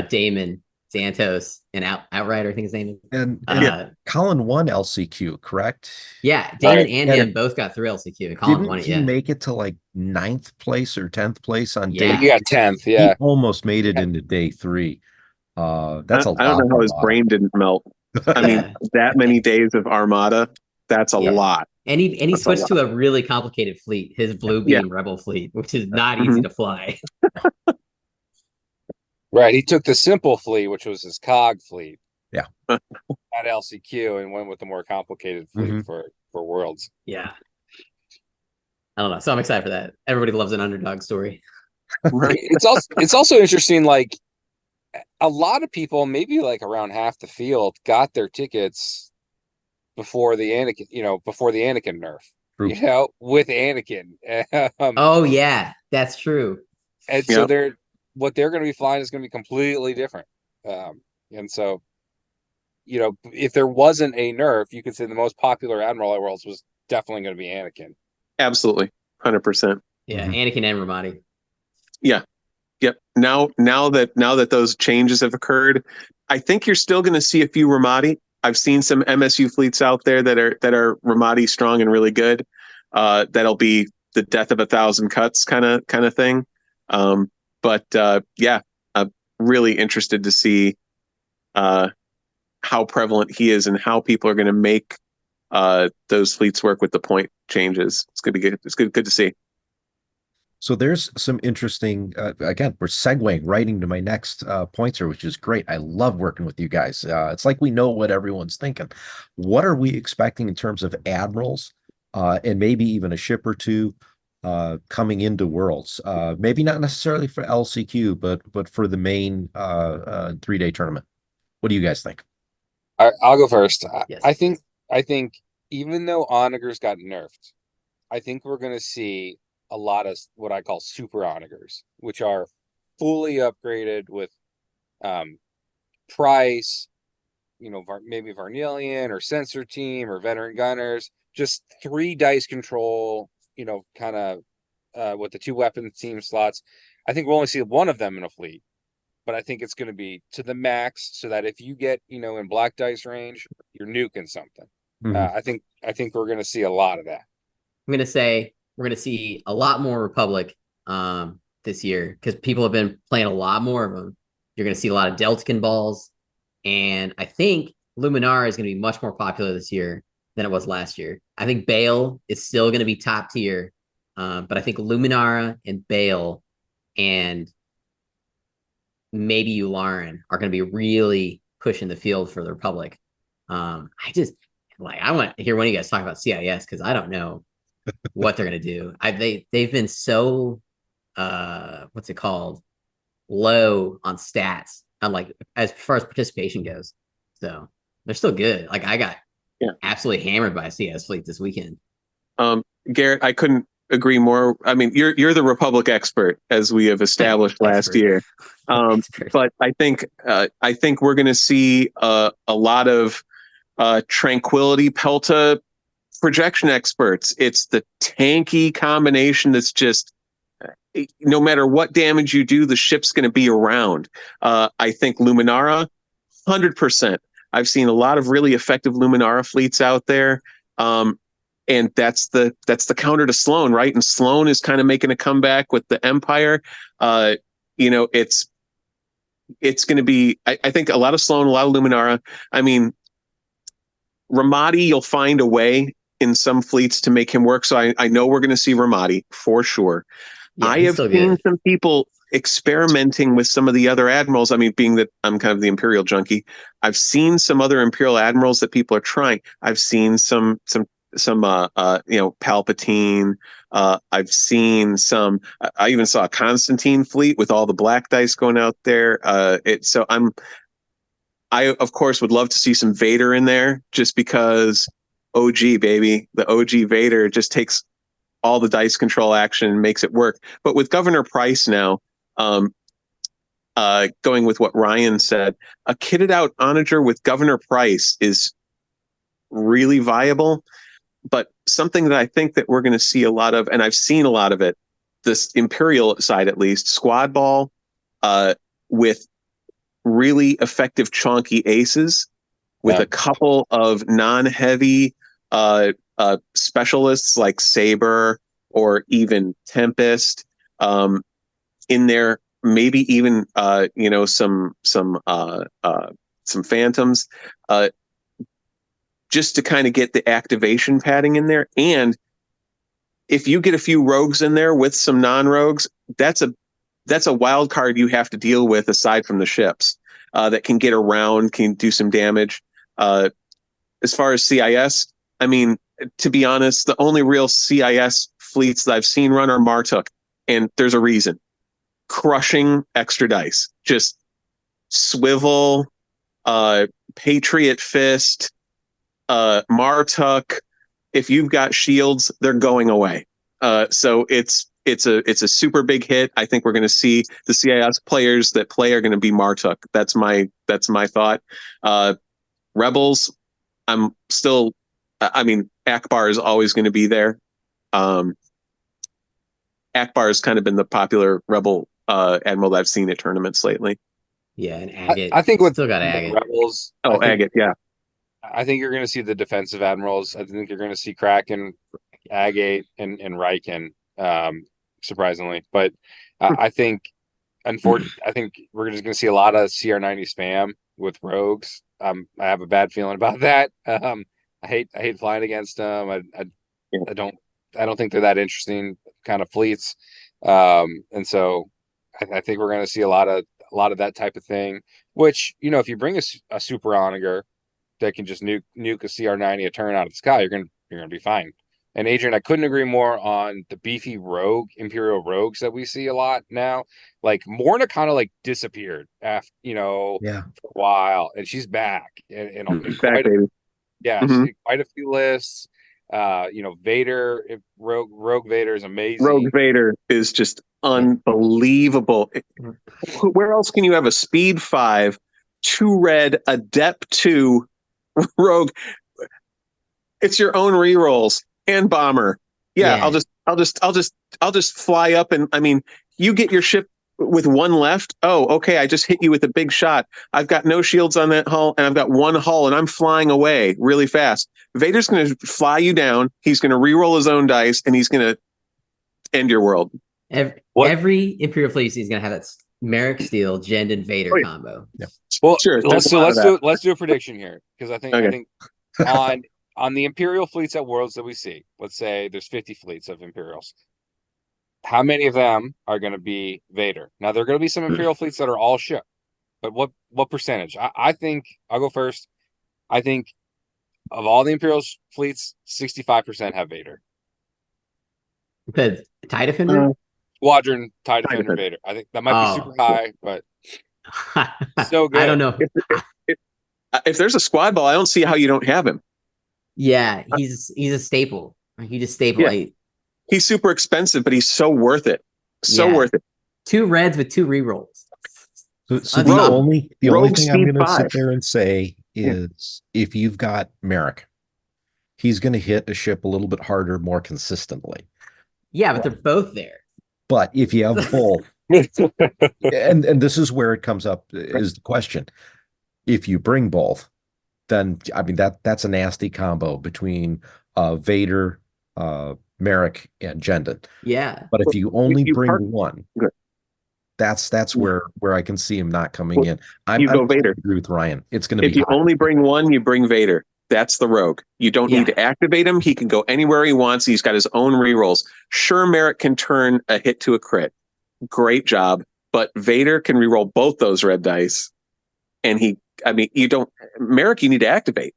Damon Santos and Outrider, I think his name is. And Colin won LCQ, correct? Yeah, Damon and him both got through LCQ. Colin won it. Didn't he make it to like 9th place or 10th place on Yeah. day? Yeah, 10th. Yeah, he almost made it into day 3. That's a lot. I don't know how his brain didn't melt. I mean, that many days of Armada, that's a lot. And he switched to a really complicated fleet, his Blue Beam Rebel fleet, which is not easy to fly. Right. He took the simple fleet, which was his cog fleet. Yeah. At LCQ and went with the more complicated fleet for Worlds. Yeah. I don't know. So I'm excited for that. Everybody loves an underdog story. Right. It's also interesting, like a lot of people, maybe like around half the field, got their tickets before the Anakin nerf. True. With Anakin. Oh yeah, that's true. And so what they're going to be flying is going to be completely different. And so, if there wasn't a nerf, you could say the most popular Admiral at Worlds was definitely going to be Anakin. Absolutely. 100%. Yeah. Anakin and Ramadi. Yeah. Yep. Now that those changes have occurred, I think you're still going to see a few Ramadi. I've seen some MSU fleets out there that are Ramadi strong and really good. That'll be the death of 1,000 cuts kind of thing. But I'm really interested to see how prevalent he is and how people are going to make those fleets work with the point changes. It's going to be good. It's good to see. So there's some interesting, again, we're segueing right into my next pointer, which is great. I love working with you guys. It's like we know what everyone's thinking. What are we expecting in terms of admirals and maybe even a ship or two coming into Worlds? Maybe not necessarily for LCQ, but for the main 3-day tournament. What do you guys think? I'll go first. Yes. I think even though Onagers got nerfed, I think we're going to see a lot of what I call super Onagers, which are fully upgraded with price, maybe Varnillion or Sensor Team or Veteran Gunners, just 3 dice control, kind of with the 2 weapon team slots. I think we'll only see one of them in a fleet, but I think it's going to be to the max so that if you get, in black dice range, you're nuking something. I think we're going to see a lot of that. I'm going to say we're going to see a lot more Republic this year because people have been playing a lot more of them. You're going to see a lot of Deltakin balls. And I think Luminara is going to be much more popular this year than it was last year. I think Bale is still going to be top tier. But I think Luminara and Bale and maybe Yularen are going to be really pushing the field for the Republic. I want to hear one of you guys talk about CIS because I don't know what they're going to do. They've been so what's it called, low on stats on like as far as participation goes. So they're still good. Like I got absolutely hammered by a CS fleet this weekend. Garrett, I couldn't agree more. I mean, you're the Republic expert, as we have established last year. But I think we're going to see a lot of Tranquility Pelta projection experts. It's the tanky combination that's just no matter what damage you do, the ship's going to be around. I think Luminara, 100%. I've seen a lot of really effective Luminara fleets out there. And that's the counter to Sloan, right? And Sloan is kind of making a comeback with the Empire. It's going to be, I think, a lot of Sloan, a lot of Luminara. I mean, Ramadi, you'll find a way in some fleets to make him work. So I know we're going to see Ramadi for sure. Yeah, I have seen some people experimenting with some of the other admirals. I mean, being that I'm kind of the Imperial junkie, I've seen some other Imperial admirals that people are trying. I've seen some Palpatine. I've seen some. I even saw a Constantine fleet with all the black dice going out there. I of course would love to see some Vader in there, just because OG baby, the OG Vader just takes all the dice control action and makes it work. But with Governor Price now, going with what Ryan said, a kitted out Onager with Governor Price is really viable. But something that I think that we're going to see a lot of, and I've seen a lot of it, this Imperial side at least, squad ball with really effective chonky aces with a couple of non-heavy specialists like Saber or even Tempest in there, maybe even some Phantoms, just to kind of get the activation padding in there. And if you get a few rogues in there with some non-rogues, that's a wild card you have to deal with aside from the ships that can get around, can do some damage. As far as CIS, I mean, to be honest, the only real CIS fleets that I've seen run are Martuk, and there's a reason. Crushing extra dice, just swivel, Patriot Fist, Martuk. If you've got shields, they're going away. So it's a super big hit. I think we're going to see the CIS players that play are going to be Martuk. That's my thought. Rebels, I'm still. I mean, Akbar is always going to be there. Akbar has kind of been the popular Rebel Admiral that I've seen at tournaments lately. Yeah, and Agate. I think with still got Agate. Rebels. Agate, yeah. I think you're going to see the defensive admirals. I think you're going to see Kraken, Agate, and Riken, surprisingly. But I think, unfortunately, I think we're just going to see a lot of CR90 spam with rogues. I have a bad feeling about that. I hate flying against them. I don't think they're that interesting kind of fleets. And so I think we're going to see a lot of that type of thing. Which, if you bring a super onager that can just nuke a CR90 a turn out of the sky, you're gonna be fine. And Adrian, I couldn't agree more on the beefy Imperial rogues that we see a lot now. Like Morna kind of like disappeared after for a while, and she's back and back, baby. Quite a few lists. Vader, Rogue Vader is amazing. Rogue Vader is just unbelievable. Where else can you have a speed 5, 2 red, adept 2 rogue? It's your own rerolls and bomber. I'll just fly up, and I mean, you get your ship with 1 left. Oh, okay, I just hit you with a big shot. I've got no shields on that hull, and I've got 1 hull, and I'm flying away really fast. Vader's going to fly you down. He's going to reroll his own dice, and he's going to end your world. Every Imperial fleet is going to have that Merrick Steel, Jend, and Vader combo. Yeah. Well, sure. Let's do a prediction here, because I think on the Imperial fleets at Worlds that we see, let's say there's 50 fleets of Imperials. How many of them are going to be Vader? Now, there are going to be some Imperial fleets that are all ship, but what percentage? I think I'll go first. I think of all the Imperial fleets, 65% have Vader. The TIE Defender? Squadron, TIE Defender, Vader. I think that might be super high, but so good. I don't know. If there's a squad ball, I don't see how you don't have him. Yeah, he's a staple. He just staple. Yeah. He's super expensive, but he's so worth it. Worth it. 2 reds with 2 rerolls. So the only thing I'm going to sit there and say is, if you've got Merrick, he's going to hit a ship a little bit harder, more consistently. Yeah, but they're both there. But if you have both, and this is where it comes up, is the question: if you bring both, then I mean that's a nasty combo between Vader, Merrick, and Jendon. Yeah. But if you only bring one, that's where I can see him not coming in. I Vader. Agree with Ryan. It's going to be. If you only bring one, you bring Vader. That's the rogue. You don't need to activate him. He can go anywhere he wants. He's got his own rerolls. Sure, Merrick can turn a hit to a crit. Great job. But Vader can reroll both those red dice. And Merrick, you need to activate.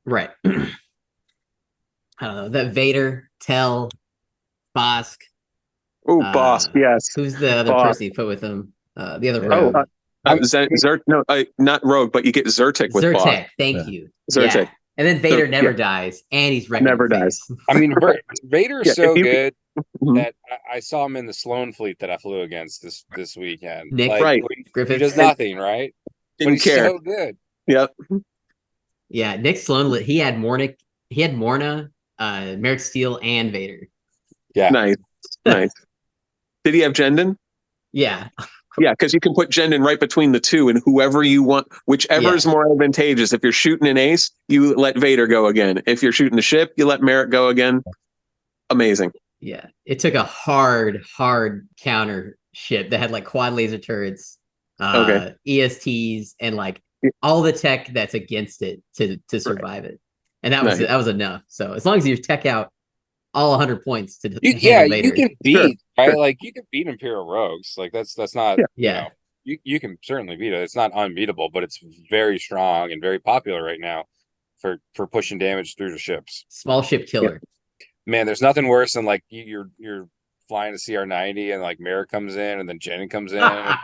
Right. I don't know, that Vader, Tell, Bosk. Oh, boss, yes. Who's the other Boss. person you put with him? The other Oh, rogue. not Rogue, but you get Zyrtec with boss. Zyrtec, thank you. Zyrtec. Yeah. And then Vader So, never yeah. dies, and he's wrecking Never the dies. face. I mean, Vader's Yeah, so if you- good Mhm. that I saw him in the Sloan fleet that I flew against this weekend. Nick Like, Right. he Griffiths. does nothing, right? But Didn't he's care. so good. Yep. Yeah, Nick Sloan, he had Morna, Merrick Steele, and Vader. Yeah. Nice. Nice. Did he have Jendon? Yeah. Yeah, because you can put Jendon right between the two, and whoever you want, whichever Yeah. is more advantageous. If you're shooting an ace, you let Vader go again. If you're shooting a ship, you let Merrick go again. Amazing. Yeah. It took a hard counter ship that had like quad laser turrets, Okay. ESTs, and like all the tech that's against it to survive it. And that was Nice. that was enough. So as long as you tech out all 100 points to You handle Vader. can beat, right? sure. Like, you can beat Imperial Rogues. Like, that's not, Yeah. you can certainly beat it. It's not unbeatable, but it's very strong and very popular right now for pushing damage through the ships. Small ship killer. Man, there's nothing worse than like you're flying a CR-90 and like Merrick comes in and then Jennings comes in. And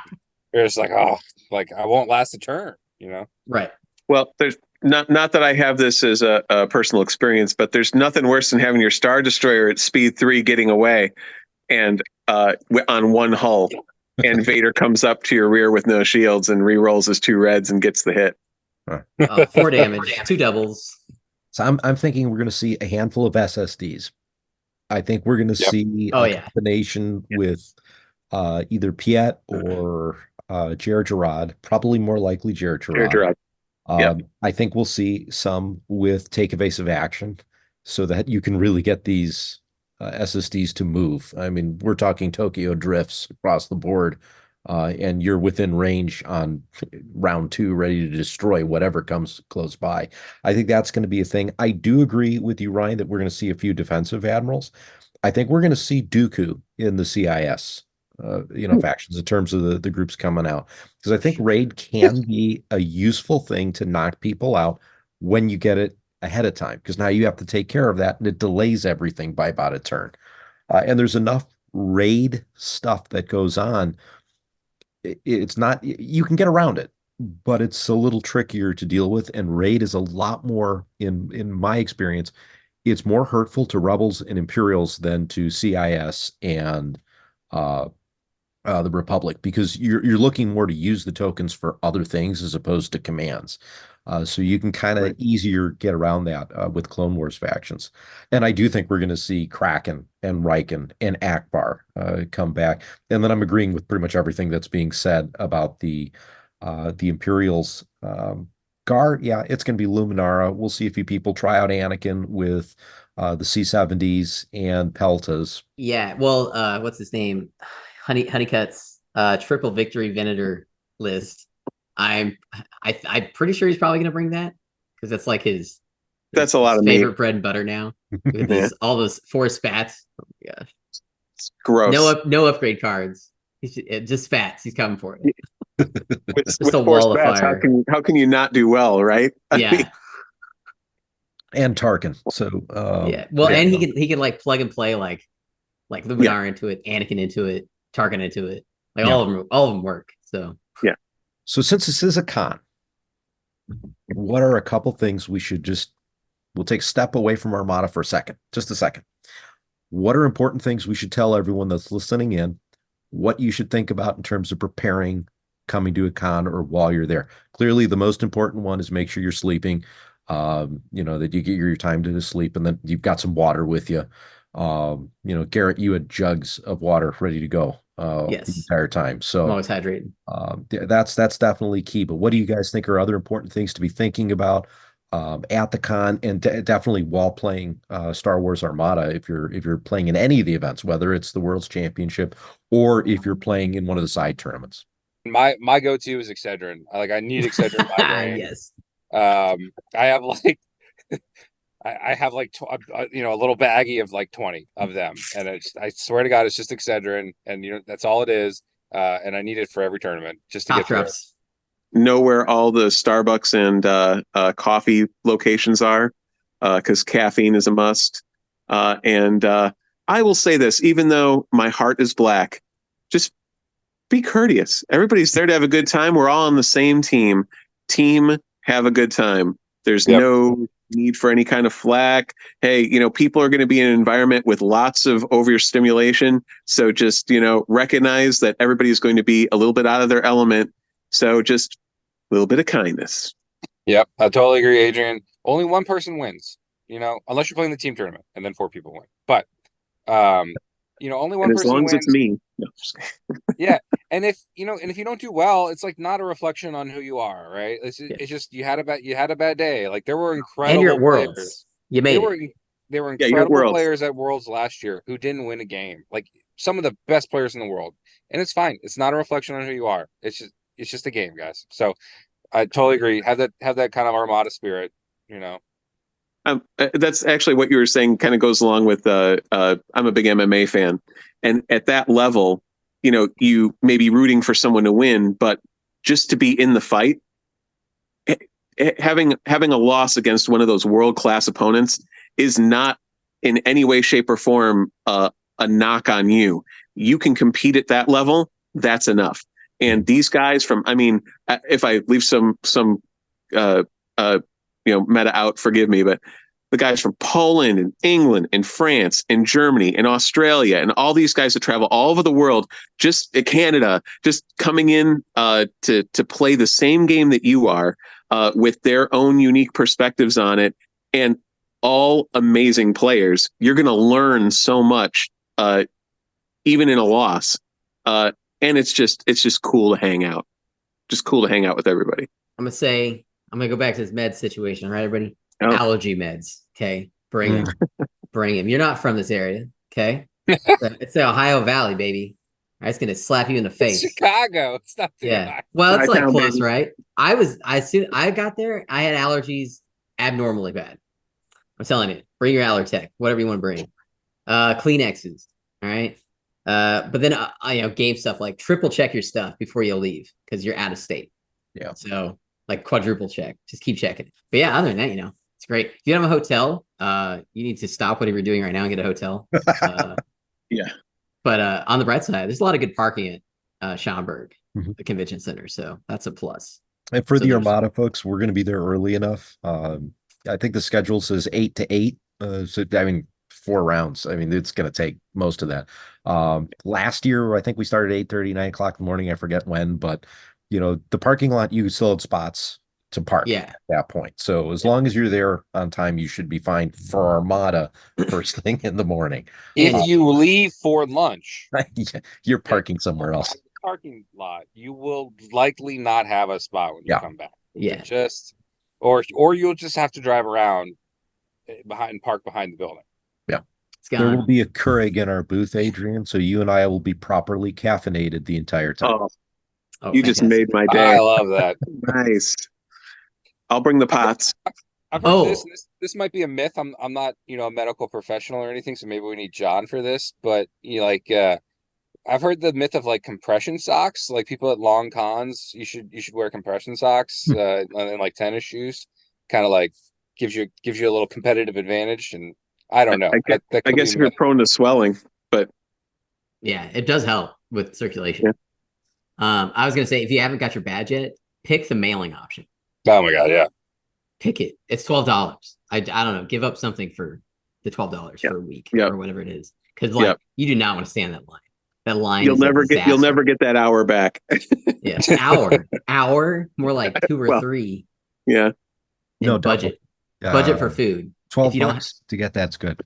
you're just like, oh, like I won't last a turn, you know? Right. Well, there's not that I have this as a personal experience, but there's nothing worse than having your Star Destroyer at speed 3 getting away and on one hull, and Vader comes up to your rear with no shields and re-rolls his 2 reds and gets the hit. 4 damage, 2 doubles. So I'm thinking we're going to see a handful of SSDs. I think we're going to see a combination with either Piet or Jared Gerard, probably more likely Jared Gerard. I think we'll see some with take evasive action so that you can really get these SSDs to move. I mean, we're talking Tokyo drifts across the board, and you're within range on round 2, ready to destroy whatever comes close by. I think that's going to be a thing. I do agree with you, Ryan, that we're going to see a few defensive admirals. I think we're going to see Dooku in the CIS. Factions in terms of the groups coming out, because I think raid can be a useful thing to knock people out when you get it ahead of time, because now you have to take care of that and it delays everything by about a turn. And there's enough raid stuff that goes on. It's not, you can get around it, but it's a little trickier to deal with. And raid is a lot more, in my experience, it's more hurtful to rebels and Imperials than to CIS and the Republic, because you're looking more to use the tokens for other things as opposed to commands. So you can kind of easier get around that with Clone Wars factions. And I do think we're going to see Kraken and Riken and Akbar come back. And then I'm agreeing with pretty much everything that's being said about the Imperials. Gar, yeah, it's going to be Luminara. We'll see a few people try out Anakin with the C-70s and Peltas. Yeah, well, what's his name? Honeycutt's triple victory Venator list. I'm pretty sure he's probably going to bring that, because that's like his that's a lot of favorite meat. bread and butter now. All those 4 spats. Oh my gosh, it's gross. No upgrade cards. Just spats. He's coming for it. with just a 4 wall of spats, fire. how can you not do well, right? Yeah. And Tarkin. So yeah. Well, and he can like plug and play like Luminar into it, Anakin into it, Tarkin into it. Like all of them work. So yeah. So since this is a con, what are a couple things we'll take a step away from Armada for a second, just a second. What are important things we should tell everyone that's listening in, what you should think about in terms of preparing, coming to a con or while you're there? Clearly, the most important one is make sure you're sleeping, that you get your time to sleep, and then you've got some water with you. Garrett, you had jugs of water ready to go the entire time. So I'm always hydrated. That's definitely key. But what do you guys think are other important things to be thinking about at the con, and definitely while playing Star Wars Armada, if you're playing in any of the events, whether it's the World's Championship or if you're playing in one of the side tournaments? My go-to is Excedrin. I need Excedrin in my brain. Yes. I have like I have like a little baggie of like 20 of them, and I swear to God, it's just Excedrin, and that's all it is. And I need it for every tournament just to get know where all the Starbucks and coffee locations are. because caffeine is a must. And I will say this, even though my heart is black, just be courteous. Everybody's there to have a good time. We're all on the same team. Team, have a good time. There's no need for any kind of flack. Hey, people are going to be in an environment with lots of overstimulation. So just, recognize that everybody's going to be a little bit out of their element. So just a little bit of kindness. Yep, I totally agree, Adrian. Only one person wins, unless you're playing the team tournament, and then 4 people win. But, only one And as person long as wins. it's me. No. Yeah, and if you don't do well, it's like not a reflection on who you are, right? It's just you had a bad day. Like there were incredible And you're at players. Worlds. You made it. They were you're at incredible Worlds. players at Worlds last year who didn't win a game. Like some of the best players in the world, and it's fine. It's not a reflection on who you are. It's just a game, guys. So I totally agree. Have that kind of Armada spirit. That's actually what you were saying. Kind of goes along with. I'm a big MMA fan, and at that level, you may be rooting for someone to win, but just to be in the fight, having a loss against one of those world-class opponents is not in any way, shape, or form a knock on you. You can compete at that level. That's enough. And these guys if I leave some meta out, forgive me, but the guys from Poland and England and France and Germany and Australia and all these guys that travel all over the world, just Canada, just coming in to play the same game that you are with their own unique perspectives on it, and all amazing players. You're going to learn so much, even in a loss. And it's just cool to hang out. Just cool to hang out with everybody. I'm gonna go back to this med situation, right, everybody? Oh. Allergy meds, okay? Bring them. Bring them. You're not from this area, okay? It's the Ohio Valley, baby. It's gonna slap you in the face. It's Chicago. It's not Well, it's like Chi-town, close, baby. right? I got there, I had allergies abnormally bad. I'm telling you, bring your Allertech, whatever you want to bring. Kleenexes, all right? But then game stuff, like triple check your stuff before you leave because you're out of state. Yeah. So like quadruple check, just keep checking. But yeah, other than that, it's great. If you don't have a hotel, you need to stop whatever you're doing right now and get a hotel. Yeah. But on the bright side, there's a lot of good parking at Schaumburg, Mhm. the convention center. So that's a plus. And for So the there's- Armada folks, we're going to be there early enough. I think the schedule says 8 to 8. 4 rounds. It's going to take most of that. Last year, I think we started at 8:30, 9 o'clock in the morning. I forget when, but the parking lot, you still had spots to park at that point. So as long as you're there on time, you should be fine for Armada first thing in the morning. If you leave for lunch, You're parking somewhere else. Parking lot, you will likely not have a spot when you come back. Yeah. Or you'll just have to drive around park behind the building. Yeah. It's gone. There will be a Keurig in our booth, Adrian, so you and I will be properly caffeinated the entire time. Oh, You just fantastic. made my day. I love that. Nice. I'll bring the pots. I've heard this might be a myth. I'm not, a medical professional or anything, so maybe we need John for this, but I've heard the myth of like compression socks. Like people at long cons, you should wear compression socks and like tennis shoes. Kind of like gives you a little competitive advantage. And I don't know. I guess if you're prone to swelling, but yeah, it does help with circulation. Yeah. I was gonna say, if you haven't got your badge yet, pick the mailing option. Oh my god, yeah. Pick it. It's $12. I don't know. Give up something for the $12 for a week or whatever it is. Because you do not want to stand that line. That line you'll never get that hour back. Yeah, hour, more like 2 or 3. Yeah. No, budget for food. $12 to get that's good.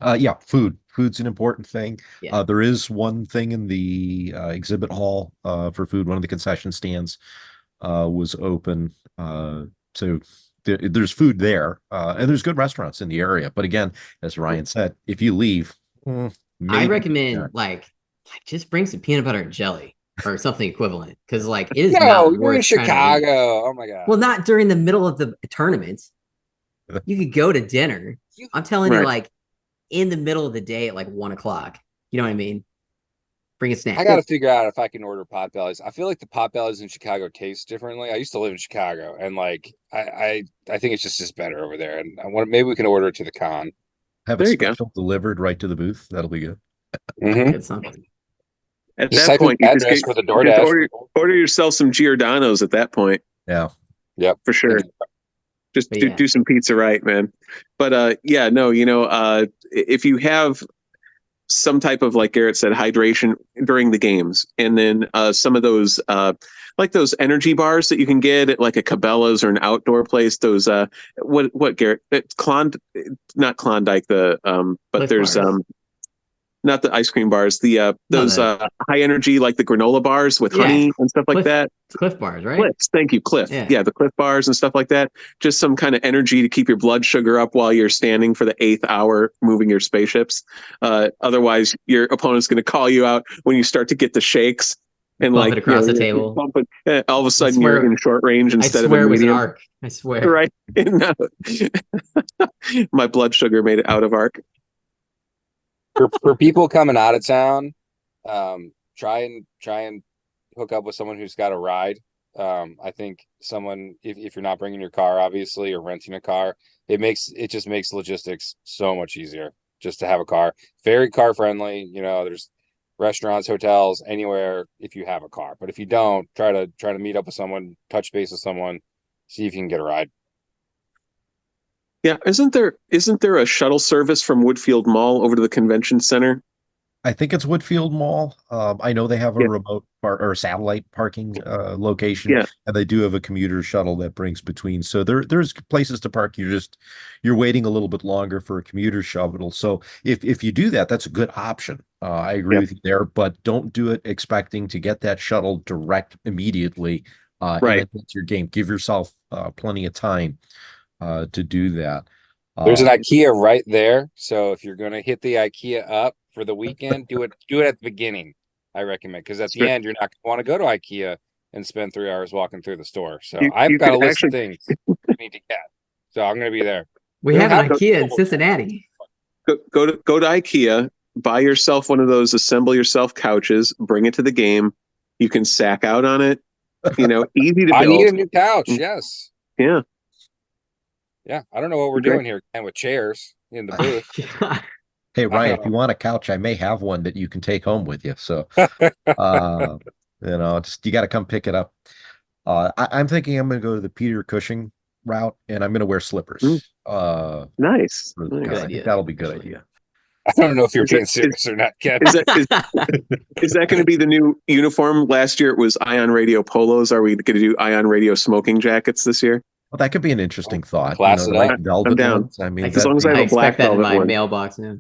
Food's an important thing. Yeah. There is one thing in the exhibit hall for food. One of the concession stands was open, so there's food there, and there's good restaurants in the area. But again, as Ryan said, if you leave, I recommend like just bring some peanut butter and jelly or something equivalent, because it is not you're worth in Chicago. Oh my god. Well, not during the middle of the tournament. You could go to dinner. I'm telling you, in the middle of the day at 1 o'clock. You know what I mean? Bring a snack. I got to figure out if I can order potbellies. I feel like the potbellies in Chicago taste differently. I used to live in Chicago, and like I think it's just better over there. And maybe we can order it to the con. Have There a you go. special delivered right to the booth. That'll be good. Mhm. Get something. At Just that type in point, you just address get for the you just DoorDash. order yourself some Giordano's at that point. Yeah. Yep. For sure. Just But yeah. do some pizza right, man. But yeah, no, if you have some type of, like Garrett said, hydration during the games, and then some of those like those energy bars that you can get at like a Cabela's or an outdoor place, those what Garrett, not Klondike, but Cliff there's bars. not the ice cream bars, those high energy, like the granola bars with honey and stuff like Cliff, that. Cliff bars, right? Cliffs, thank you, Cliff. Yeah. The Cliff bars and stuff like that. Just some kind of energy to keep your blood sugar up while you're standing for the 8th hour moving your spaceships. Otherwise, your opponent's going to call you out when you start to get the shakes and Bump like it across the you're table. bumping, all of a sudden swear- you're in short range I instead of swear a it was an medium. arc. I swear. Right? No. My blood sugar made it out of arc. For people coming out of town, try and hook up with someone who's got a ride. I think someone, if you're not bringing your car, obviously, or renting a car, it just makes logistics so much easier just to have a car. Very car friendly. There's restaurants, hotels, anywhere if you have a car. But if you don't, try to meet up with someone, touch base with someone, see if you can get a ride. Yeah, isn't there a shuttle service from Woodfield Mall over to the convention center? I think it's Woodfield Mall. I know they have a Yeah. remote or satellite parking location, Yeah. and they do have a commuter shuttle that brings between. So there's places to park. You're waiting a little bit longer for a commuter shuttle. So if you do that, that's a good option. I agree Yep. with you there, but don't do it expecting to get that shuttle direct immediately. Right. And that's your game. Give yourself plenty of time to do that. There's an IKEA right there. So if you're going to hit the IKEA up for the weekend, do it at the beginning, I recommend, because at the end, you're not going to want to go to IKEA and spend 3 hours walking through the store. So I've got a list of things you need to get. So I'm going to be there. We have an IKEA in Cincinnati. Go to IKEA, buy yourself one of those assemble yourself couches, bring it to the game. You can sack out on it. Easy to build. I need a new couch. Yes. Yeah. Yeah. I don't know what we're doing here with chairs in the booth. Hey, Ryan, if you want a couch, I may have one that you can take home with you. So, you got to come pick it up. I'm thinking I'm going to go to the Peter Cushing route, and I'm going to wear slippers. Nice. I think that'll be a good idea. I don't know if you're being serious or not, Ken. Is that going to be the new uniform? Last year it was Ion Radio polos. Are we going to do Ion Radio smoking jackets this year? Well, that could be an interesting thought. Class it up. velvet I'm down. ones. I mean, As long as I have a black expect that in velvet my one. mailbox now.